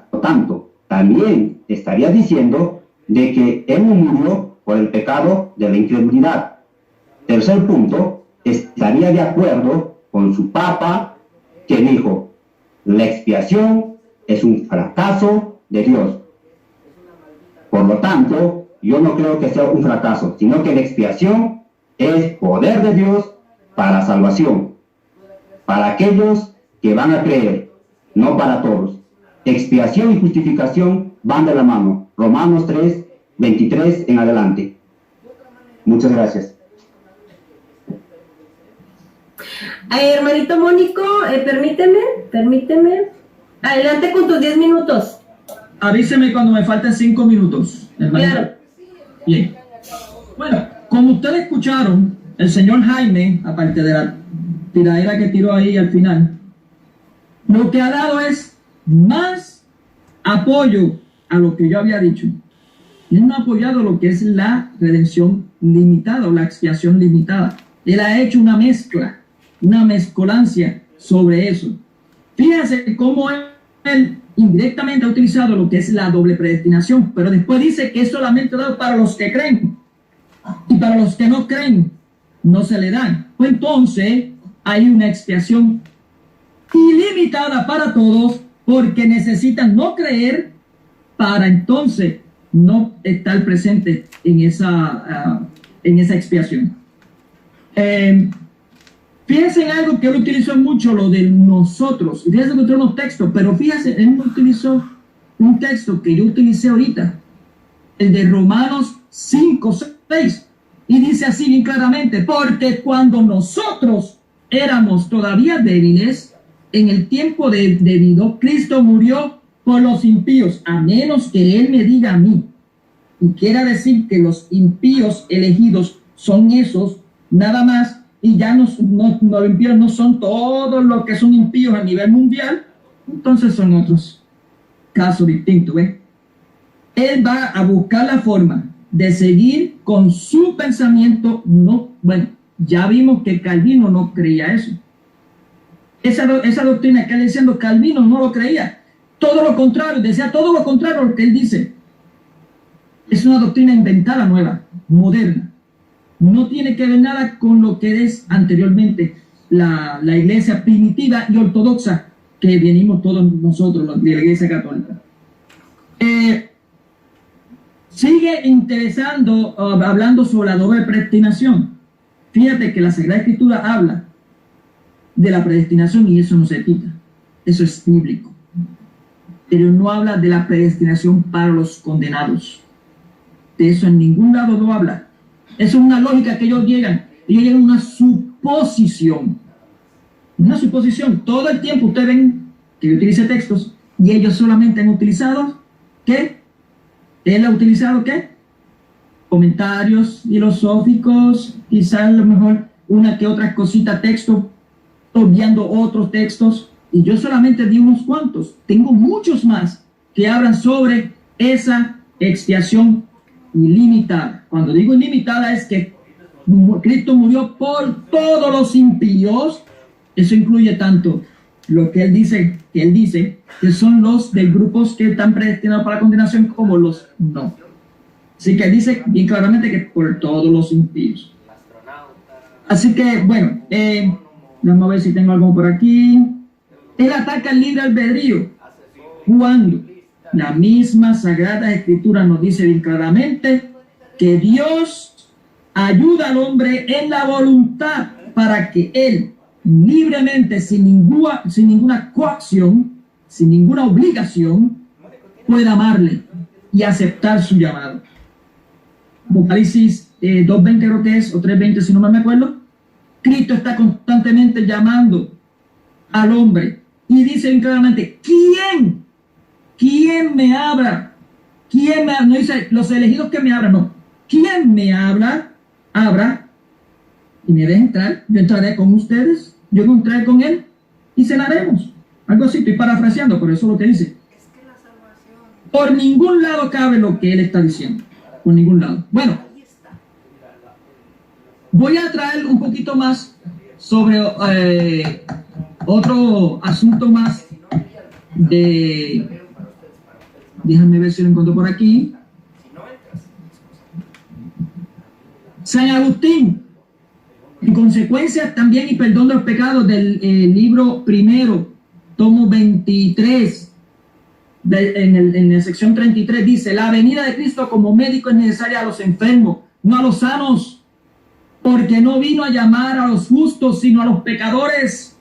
por tanto, también estaría diciendo de que él murió por el pecado de la incredulidad. Tercer punto, estaría de acuerdo con su papa que dijo, la expiación es un fracaso de Dios. Por lo tanto, yo no creo que sea un fracaso, sino que la expiación es poder de Dios para salvación, para aquellos que van a creer, no para todos. Expiación y justificación van de la mano. Romanos 3, 23 en adelante. Muchas gracias. Hermanito Mónico, permíteme. Adelante con tus 10 minutos. Avíseme cuando me falten 5 minutos, hermanito. Claro. Bien. Bueno, como ustedes escucharon, el señor Jaime, aparte de la tiradera que tiró ahí al final, lo que ha dado es más apoyo a lo que yo había dicho. Él no ha apoyado lo que es la redención limitada o la expiación limitada. Él ha hecho una mezcla, una mezcolancia sobre eso. Fíjense cómo él indirectamente ha utilizado lo que es la doble predestinación, pero después dice que es solamente dado para los que creen y para los que no creen no se le dan. Pues entonces hay una expiación ilimitada para todos porque necesitan no creer para entonces no estar presente en esa expiación. Fíjense en algo que él utilizó mucho, lo de nosotros. Fíjense que utilizó unos textos, pero fíjense, él utilizó un texto que yo utilicé ahorita, el de Romanos 5, 6, y dice así bien claramente, porque cuando nosotros éramos todavía débiles, en el tiempo debido, Cristo murió por los impíos, a menos que Él me diga a mí, y quiera decir que los impíos elegidos son esos, nada más, y ya los impíos no son todos los que son impíos a nivel mundial, entonces son otros casos distintos, ¿ves? Él va a buscar la forma de seguir con su pensamiento, ya vimos que Calvino no creía eso. Esa doctrina que él diciendo, Calvino no lo creía. Todo lo contrario, decía todo lo contrario a lo que él dice. Es una doctrina inventada nueva, moderna. No tiene que ver nada con lo que es anteriormente la iglesia primitiva y ortodoxa que venimos todos nosotros, de la iglesia católica. Sigue interesando, hablando sobre la doble predestinación. Fíjate que la Sagrada Escritura habla de la predestinación y eso no se quita. Eso es bíblico. Pero no habla de la predestinación para los condenados. De eso en ningún lado no habla. Eso es una lógica que ellos llegan a una suposición. Una suposición. Todo el tiempo ustedes ven que yo utilice textos y ellos solamente han utilizado ¿qué? Él ha utilizado ¿qué? Comentarios filosóficos, quizás a lo mejor una que otra cosita texto, obviando otros textos, y yo solamente di unos cuantos. Tengo muchos más que hablan sobre esa expiación ilimitada. Cuando digo ilimitada es que Cristo murió por todos los impíos. Eso incluye tanto lo que él dice que son los de grupos que están predestinados para la condenación, como los no. Así que dice bien claramente que por todos los impíos. Así que, bueno, vamos a ver si tengo algo por aquí. Él ataca el libre albedrío cuando la misma Sagrada Escritura nos dice bien claramente que Dios ayuda al hombre en la voluntad para que él libremente, sin ninguna coacción, sin ninguna obligación, pueda amarle y aceptar su llamado. Apocalipsis 2:20 creo que es, o 3:20 si no me acuerdo. Cristo está constantemente llamando al hombre y dice claramente: ¿quién me habla? No dice los elegidos que me hablan, no. ¿Quién me habla? Abra y me deja entrar. Yo entraré con ustedes, yo entraré con él y cenaremos. Algo así, estoy parafraseando, pero eso es lo que dice. Por ningún lado cabe lo que él está diciendo. Por ningún lado. Bueno, voy a traer un poquito más sobre otro asunto más de... Déjame ver si lo encuentro por aquí. San Agustín, en consecuencia también y perdón de los pecados, del libro primero, tomo 23, en la sección 33, dice: la venida de Cristo como médico es necesaria a los enfermos, no a los sanos, porque no vino a llamar a los justos, sino a los pecadores.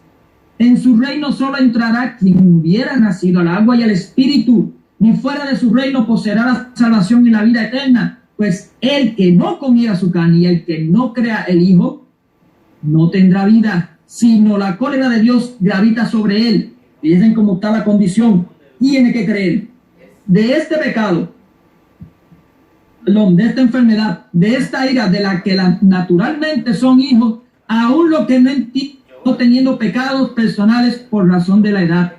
En su reino solo entrará quien hubiera nacido al agua y al espíritu, ni fuera de su reino poseerá la salvación y la vida eterna. Pues el que no comiera su carne y el que no crea el Hijo no tendrá vida, sino la cólera de Dios gravita sobre él. Fíjense cómo está la condición. Tiene que creer. De este pecado, de esta enfermedad, de esta ira, de la que naturalmente son hijos, aún lo que no entienden, teniendo pecados personales por razón de la edad.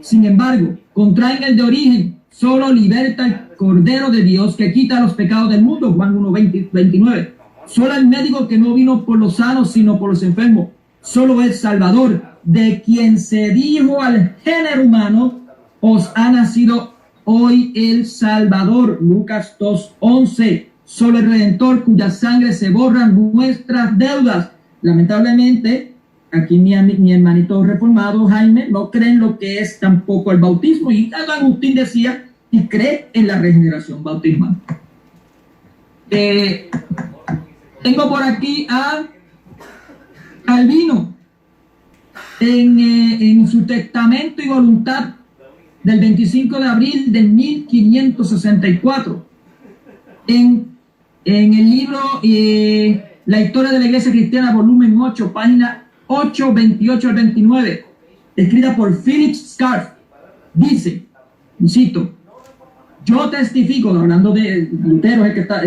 Sin embargo, contraen el de origen, solo liberta el Cordero de Dios que quita los pecados del mundo, Juan 1:29. Solo el médico que no vino por los sanos, sino por los enfermos. Solo el Salvador, de quien se dijo al género humano: os ha nacido hoy el Salvador, Lucas 2:11. Solo el Redentor, cuya sangre se borran nuestras deudas. Lamentablemente, aquí mi hermanito reformado Jaime no cree en lo que es tampoco el bautismo, y Agustín decía y cree en la regeneración bautismal. Tengo por aquí a Calvino en su testamento y voluntad del 25 de abril de 1564, en el libro La historia de la Iglesia Cristiana, volumen 8, página 8, 28 al 29, escrita por Philip Scarf. Dice, cito: yo testifico, hablando de Lutero, es el que está,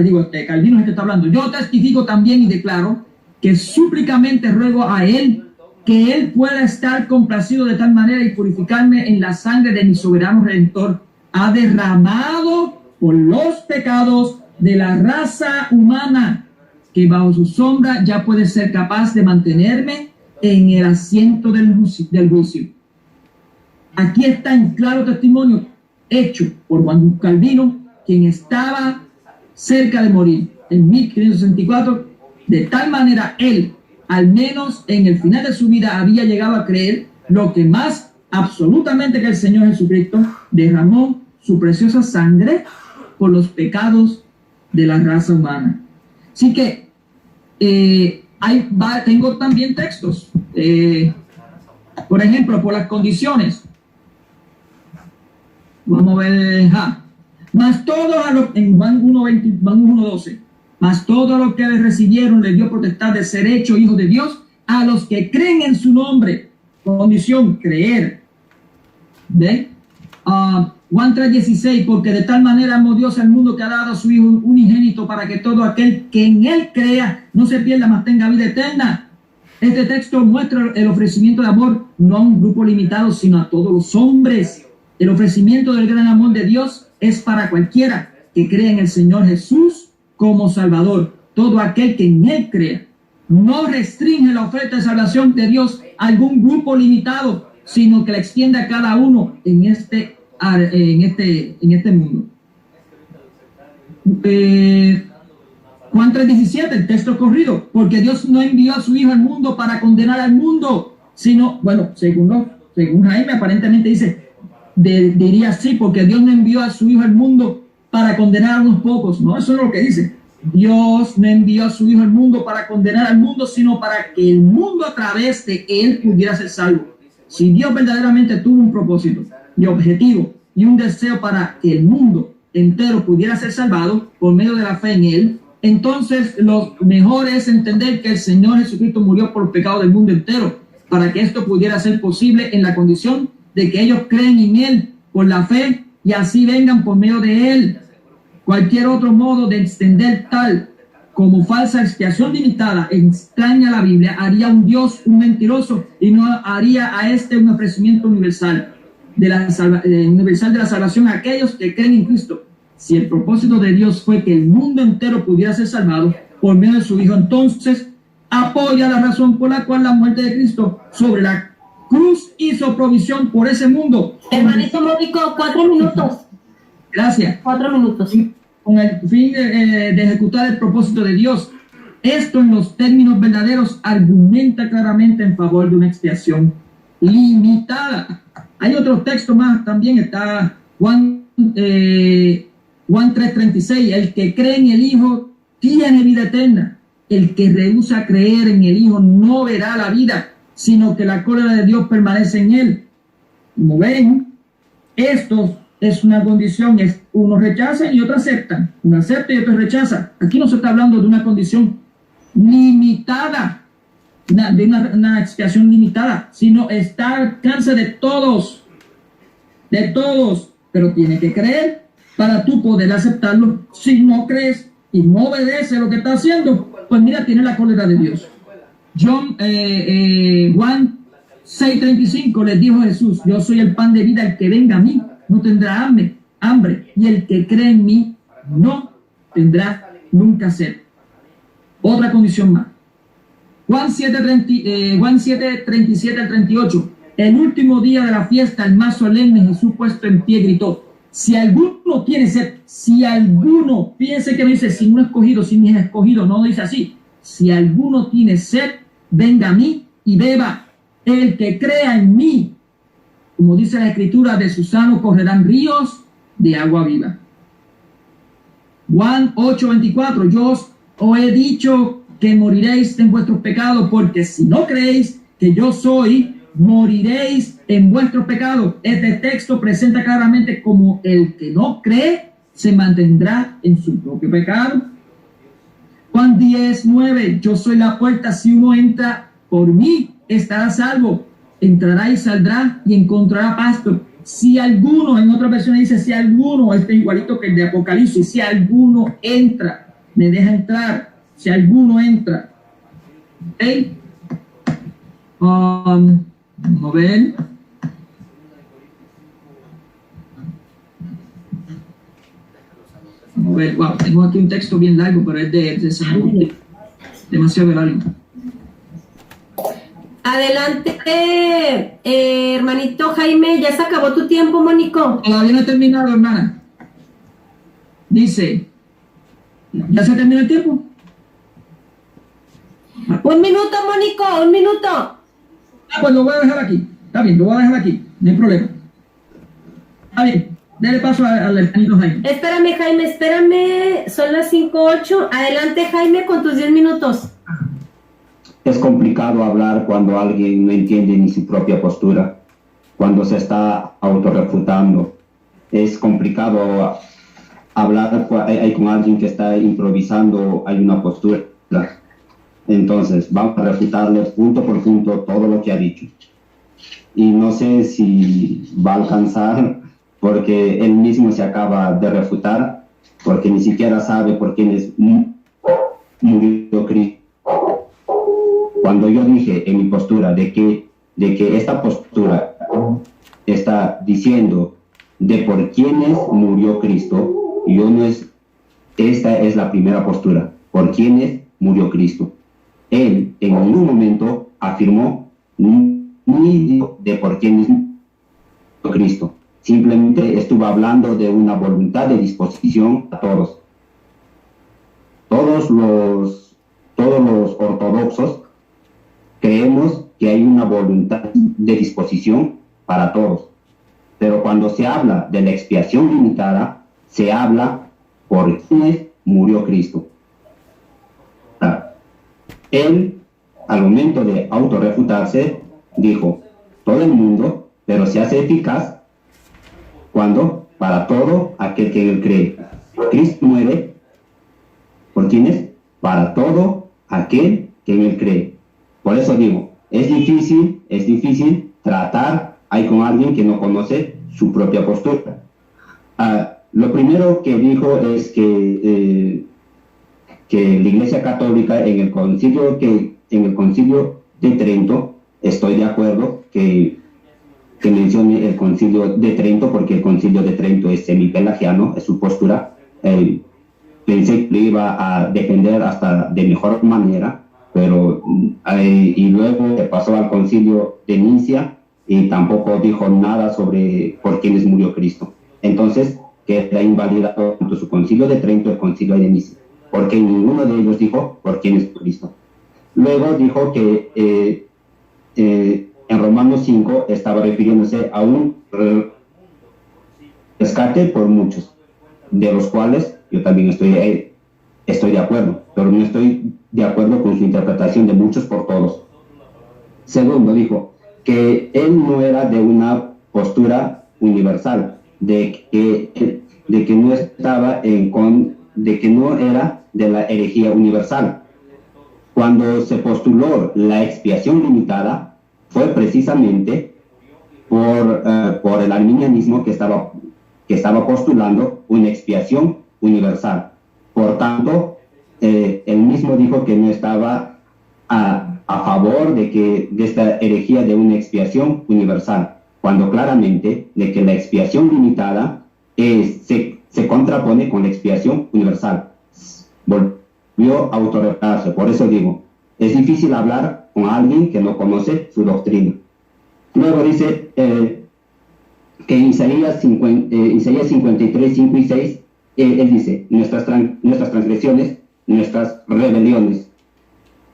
Calvino es el que está hablando. Yo testifico también y declaro que súplicamente ruego a él que él pueda estar complacido de tal manera y purificarme en la sangre de mi soberano Redentor. Ha derramado por los pecados de la raza humana, que bajo su sombra ya puede ser capaz de mantenerme en el asiento del juicio. Aquí está en claro testimonio hecho por Juan Calvino, quien estaba cerca de morir en 1564. De tal manera él, al menos en el final de su vida, había llegado a creer lo que más absolutamente, que el Señor Jesucristo derramó su preciosa sangre por los pecados de la raza humana. Así que tengo también textos, por ejemplo, por las condiciones. Vamos a ver, mas todos a los, en Juan 1:12, mas todos los que le recibieron le dio potestad de ser hecho hijos de Dios, a los que creen en su nombre. Condición: creer. ¿Ven? Juan 3:16, porque de tal manera amó Dios al mundo que ha dado a su Hijo unigénito, para que todo aquel que en él crea no se pierda, mas tenga vida eterna. Este texto muestra el ofrecimiento de amor no a un grupo limitado, sino a todos los hombres. El ofrecimiento del gran amor de Dios es para cualquiera que cree en el Señor Jesús como Salvador. todo aquel que en él crea. No restringe la oferta de salvación de Dios a algún grupo limitado, sino que la extiende a cada uno en este mundo. Juan 3:17, el texto corrido, porque Dios no envió a su Hijo al mundo para condenar al mundo, sino, bueno, según Jaime, aparentemente diría así, porque Dios no envió a su Hijo al mundo para condenar a unos pocos. No, eso no es lo que dice. Dios no envió a su Hijo al mundo para condenar al mundo, sino para que el mundo a través de él pudiera ser salvo. Si Dios verdaderamente tuvo un propósito y objetivo y un deseo para que el mundo entero pudiera ser salvado por medio de la fe en él, entonces lo mejor es entender que el Señor Jesucristo murió por el pecado del mundo entero, para que esto pudiera ser posible en la condición de que ellos creen en él por la fe y así vengan por medio de él. Cualquier otro modo de extender tal como falsa expiación limitada extraña a la Biblia haría un Dios un mentiroso y no haría a un ofrecimiento universal de la salvación a aquellos que creen en Cristo. Si el propósito de Dios fue que el mundo entero pudiera ser salvado por medio de su Hijo, entonces apoya la razón por la cual la muerte de Cristo sobre la cruz hizo provisión por ese mundo. Hermanito Mónico, 4 minutos. Gracias. 4 minutos. Con el fin de ejecutar el propósito de Dios. Esto en los términos verdaderos argumenta claramente en favor de una expiación limitada. Hay otros textos más también, está Juan 3:36, el que cree en el Hijo tiene vida eterna. El que rehúsa creer en el Hijo no verá la vida, sino que la cólera de Dios permanece en él. Como ven, esto es una condición, unos rechazan y otros aceptan. Uno acepta y otro rechaza. Aquí no se está hablando de una condición limitada, de una expiación limitada, sino está al alcance de todos, pero tiene que creer para tú poder aceptarlo. Si no crees y no obedece lo que está haciendo, pues mira, tiene la cólera de Dios. Juan 6:35 les dijo Jesús: yo soy el pan de vida, el que venga a mí no tendrá hambre, y el que cree en mí no tendrá nunca sed. Otra condición más. Juan 7:37 al 38. El último día de la fiesta, el más solemne, Jesús puesto en pie gritó: si alguno tiene sed, si alguno, fíjense que no dice si no escogido, si ni es escogido, no dice así. Si alguno tiene sed, venga a mí y beba. El que crea en mí, como dice la Escritura, de su sano correrán ríos de agua viva. Juan 8:24, yo os he dicho que moriréis en vuestros pecados, porque si no creéis que yo soy, moriréis en vuestros pecados. Este texto presenta claramente como el que no cree se mantendrá en su propio pecado. Juan 10:9, yo soy la puerta, si uno entra por mí, estará salvo, entrará y saldrá y encontrará pasto. Si alguno, en otra versión dice, si alguno, igualito que el de Apocalipsis, si alguno entra, me deja entrar, si alguno entra. ¿Ok? Vamos a ver. Vamos a ver, wow, tengo aquí un texto bien largo, pero es de demasiado largo. Adelante, hermanito Jaime, ya se acabó tu tiempo, Mónico. Todavía no he terminado, hermana. Dice, ¿ya se terminó el tiempo? 1 minuto, Mónico, 1 minuto. Pues lo voy a dejar aquí. Está bien, lo voy a dejar aquí. No hay problema. Está bien. Dale paso al hermanito Jaime. Espérame, Jaime. Son las 5:08. Adelante, Jaime, con tus 10 minutos. Es complicado hablar cuando alguien no entiende ni su propia postura, cuando se está autorrefutando. Es complicado hablar con alguien que está improvisando, hay una postura. Entonces, vamos a refutarle punto por punto todo lo que ha dicho. Y no sé si va a alcanzar, porque él mismo se acaba de refutar, porque ni siquiera sabe por quién murió Cristo. Cuando yo dije en mi postura de que esta postura está diciendo de por quiénes murió Cristo, esta es la primera postura. por quienes murió Cristo. Él en ningún momento afirmó ni de por quienes murió Cristo. Simplemente estuvo hablando de una voluntad de disposición a todos. Todos los ortodoxos creemos que hay una voluntad de disposición para todos. Pero cuando se habla de la expiación limitada, se habla por quienes murió Cristo. Él, al momento de autorrefutarse, dijo, todo el mundo, pero se hace eficaz cuando, para todo aquel que en él cree. Cristo muere, ¿por quiénes? Para todo aquel que en él cree. Por eso digo, es difícil tratar ahí con alguien que no conoce su propia postura. Lo primero que dijo es que la Iglesia Católica en el concilio de Trento, estoy de acuerdo que mencione el concilio de Trento, porque el concilio de Trento es semipelagiano, es su postura. Pensé que lo iba a defender hasta de mejor manera, pero y luego pasó al concilio de Nicea y tampoco dijo nada sobre por quienes murió Cristo. Entonces queda invalidado tanto su concilio de Trento y el concilio de Nicea, porque ninguno de ellos dijo por quienes murió Cristo. Luego dijo que en Romanos 5 estaba refiriéndose a un rescate por muchos, de los cuales yo también estoy de acuerdo, pero no estoy de acuerdo con su interpretación de muchos por todos. Segundo, dijo que él no era de una postura universal, de que no estaba de que no era de la herejía universal. Cuando se postuló la expiación limitada, fue precisamente por el arminianismo que estaba postulando una expiación universal. Por tanto, él mismo dijo que no estaba a favor de esta herejía de una expiación universal, cuando claramente de que la expiación limitada se contrapone con la expiación universal. Volvió a autorrefutarse. Por eso digo, es difícil hablar con alguien que no conoce su doctrina. Luego dice que en Isaías 53, 5 y 6, él dice, nuestras transgresiones, nuestras rebeliones.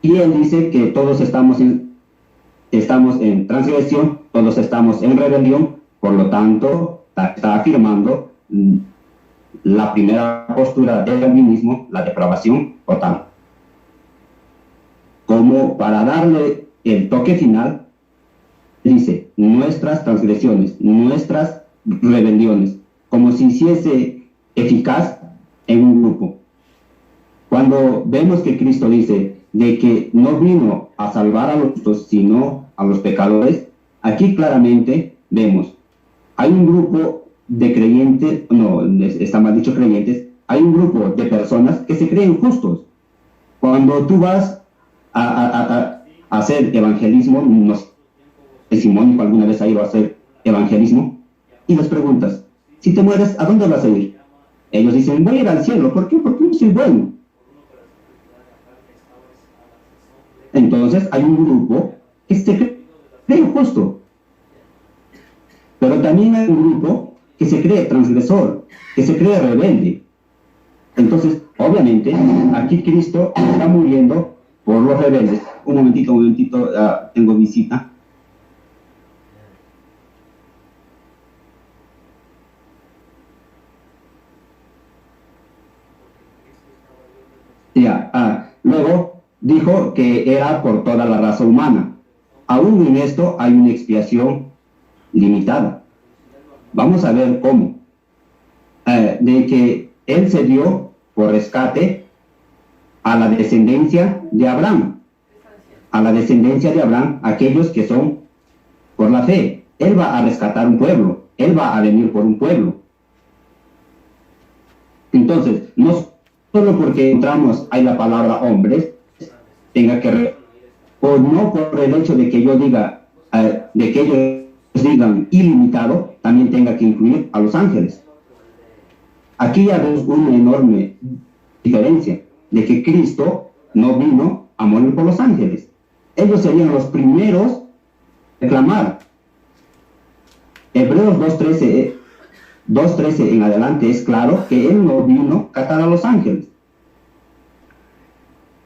Y él dice que todos estamos en transgresión, todos estamos en rebelión, por lo tanto, está afirmando la primera postura del calvinismo, la depravación total. Como para darle el toque final, dice, nuestras transgresiones, nuestras rebeliones, como si hiciese eficaz en un grupo. Cuando vemos que Cristo dice de que no vino a salvar a los justos, sino a los pecadores, aquí claramente vemos, hay un grupo de creyentes, no, está mal dicho creyentes, hay un grupo de personas que se creen justos. Cuando tú vas a hacer evangelismo, no sé, Simón alguna vez ha ido a hacer evangelismo, y les preguntas, si te mueres, ¿a dónde vas a ir? Ellos dicen, voy a ir al cielo. ¿Por qué? Porque yo soy bueno. Entonces hay un grupo que se cree justo, pero también hay un grupo que se cree transgresor, que se cree rebelde. Entonces, obviamente, aquí Cristo está muriendo por los rebeldes. Un momentito, tengo visita. Luego dijo que era por toda la raza humana. Aún en esto hay una expiación limitada. Vamos a ver cómo. De que él se dio por rescate a la descendencia de Abraham. A la descendencia de Abraham, aquellos que son por la fe. Él va a rescatar un pueblo. Él va a venir por un pueblo. Entonces, no solo porque entramos ahí la palabra hombres, tenga que o no por el hecho de que yo diga, de que ellos digan ilimitado, también tenga que incluir a los ángeles. Aquí ya vemos una enorme diferencia. de que Cristo no vino a morir por los ángeles. Ellos serían los primeros a reclamar. Hebreos 2.13 en adelante es claro que Él no vino a catar a los ángeles.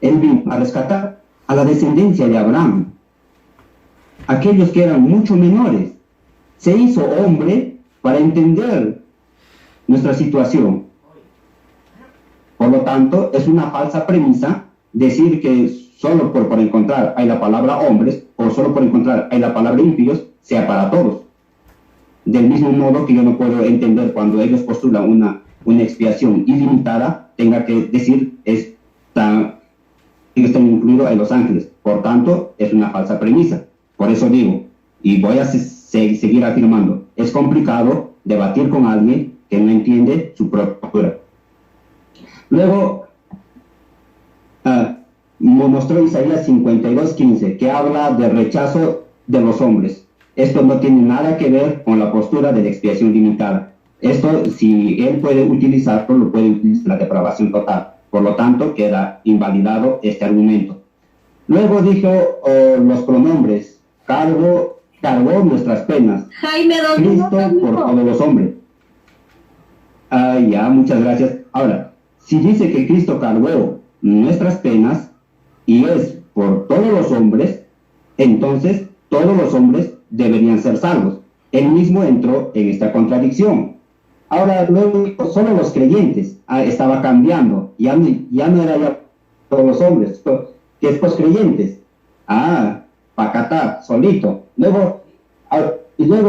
Él vino a rescatar a la descendencia de Abraham, aquellos que eran mucho menores. Se hizo hombre para entender nuestra situación. Por lo tanto, es una falsa premisa decir que solo por encontrar hay la palabra hombres, o solo por encontrar hay la palabra impíos, sea para todos. Del mismo modo que yo no puedo entender cuando ellos postulan una expiación ilimitada, tenga que decir que están incluidos en los ángeles. Por tanto, es una falsa premisa. Por eso digo, y voy a seguir afirmando, es complicado debatir con alguien que no entiende su propia postura. Luego, mostró Isaías 52:15, que habla del rechazo de los hombres. Esto no tiene nada que ver con la postura de la expiación limitada. Esto, si él puede utilizarlo, lo puede utilizar la depravación total. Por lo tanto, queda invalidado este argumento. Luego dijo los pronombres, cargó nuestras penas. Jaime, Cristo por todos los hombres. Ya, muchas gracias. Ahora, si dice que Cristo cargó nuestras penas y es por todos los hombres, entonces todos los hombres deberían ser salvos. Él mismo entró en esta contradicción. Ahora, luego, solo los creyentes estaba cambiando. Ya no era ya todos los hombres, que es creyentes. Pacatá, solito. Luego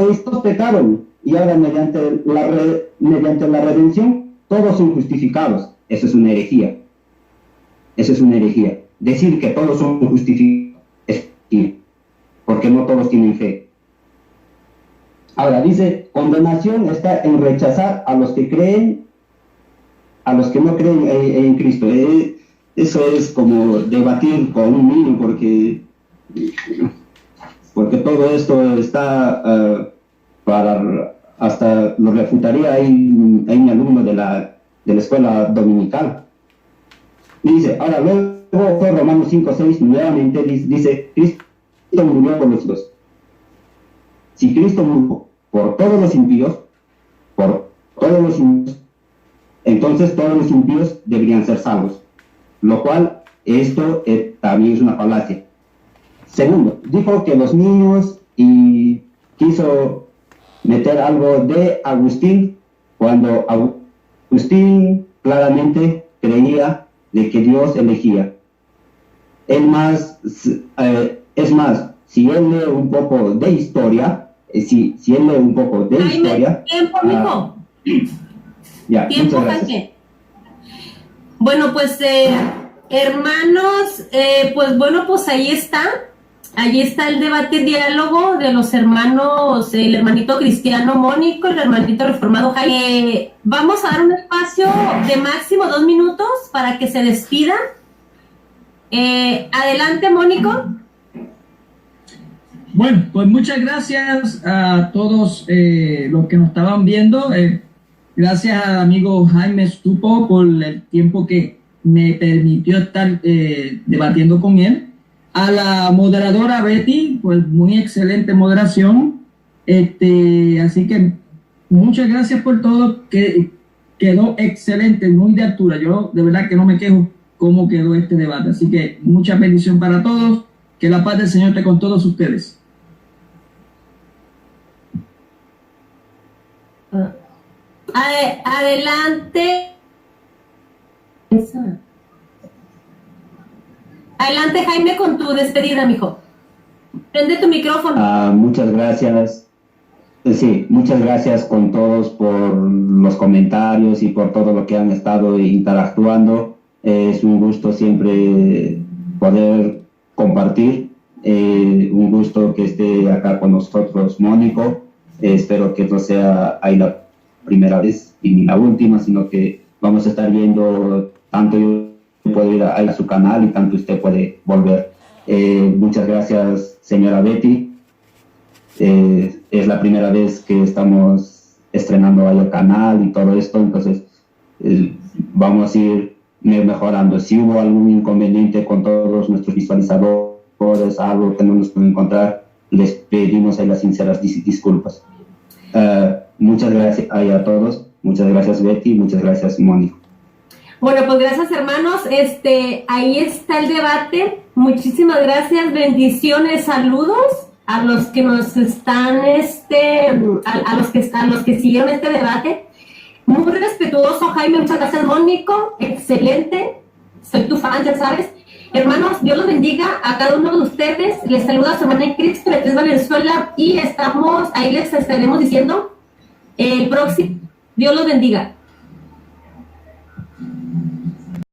estos pecaron y ahora mediante la redención todos son justificados. Eso es una herejía. Decir que todos son justificados es mentira, porque no todos tienen fe. Ahora dice, condenación está en rechazar a los que creen, a los que no creen en Cristo. Eso es como debatir con un niño, porque todo esto está hasta lo refutaría hay un alumno de la escuela dominical. Dice, ahora luego fue Romanos 5:6 nuevamente dice, Cristo murió por los hijos. Si Cristo murió por todos los impíos, entonces todos los impíos deberían ser salvos, lo cual esto también es una falacia. Segundo, dijo que los niños, y quiso meter algo de Agustín, cuando Agustín claramente creía de que Dios elegía. Es más, si él lee un poco de historia, tiempo, mijo. Ya, Tiempo, Jaime. Bueno, pues, hermanos, pues ahí está. Allí está el debate, diálogo de los hermanos, el hermanito cristiano Mónico, el hermanito reformado Jaime. Vamos a dar un espacio de máximo 2 minutos para que se despidan. Adelante, Mónico. Bueno, pues muchas gracias a todos los que nos estaban viendo. Gracias al amigo Jaime Stupo por el tiempo que me permitió estar debatiendo con él. A la moderadora Betty, pues muy excelente moderación. Así que muchas gracias por todo, que quedó excelente, muy de altura. Yo de verdad que no me quejo cómo quedó este debate. Así que mucha bendición para todos. Que la paz del Señor esté con todos ustedes. Adelante. Adelante, Jaime, con tu despedida, mijo. Prende tu micrófono. Muchas gracias. Sí, muchas gracias con todos por los comentarios y por todo lo que han estado interactuando. Es un gusto siempre poder compartir. Un gusto que esté acá con nosotros, Mónico. Espero que no sea ahí la primera vez y ni la última, sino que vamos a estar viendo, tanto yo puedo ir a su canal y tanto usted puede volver. Muchas gracias, señora Betty. Es la primera vez que estamos estrenando ahí el canal y todo esto, entonces vamos a ir mejorando. Si hubo algún inconveniente con todos nuestros visualizadores, algo que no nos pueden encontrar, les pedimos ahí las sinceras disculpas. Muchas gracias a todos. Muchas gracias, Betty. Muchas gracias, Mónica. Bueno, pues gracias, hermanos. Ahí está el debate. Muchísimas gracias, bendiciones, saludos a los que nos están, a los que siguieron este debate. Muy respetuoso, Jaime. Muchas gracias, Mónico. Excelente. Soy tu fan, ya sabes. Hermanos, Dios los bendiga a cada uno de ustedes. Les saluda su hermana en Cristo, Beatriz Valenzuela, y ahí les estaremos diciendo el próximo. Dios los bendiga.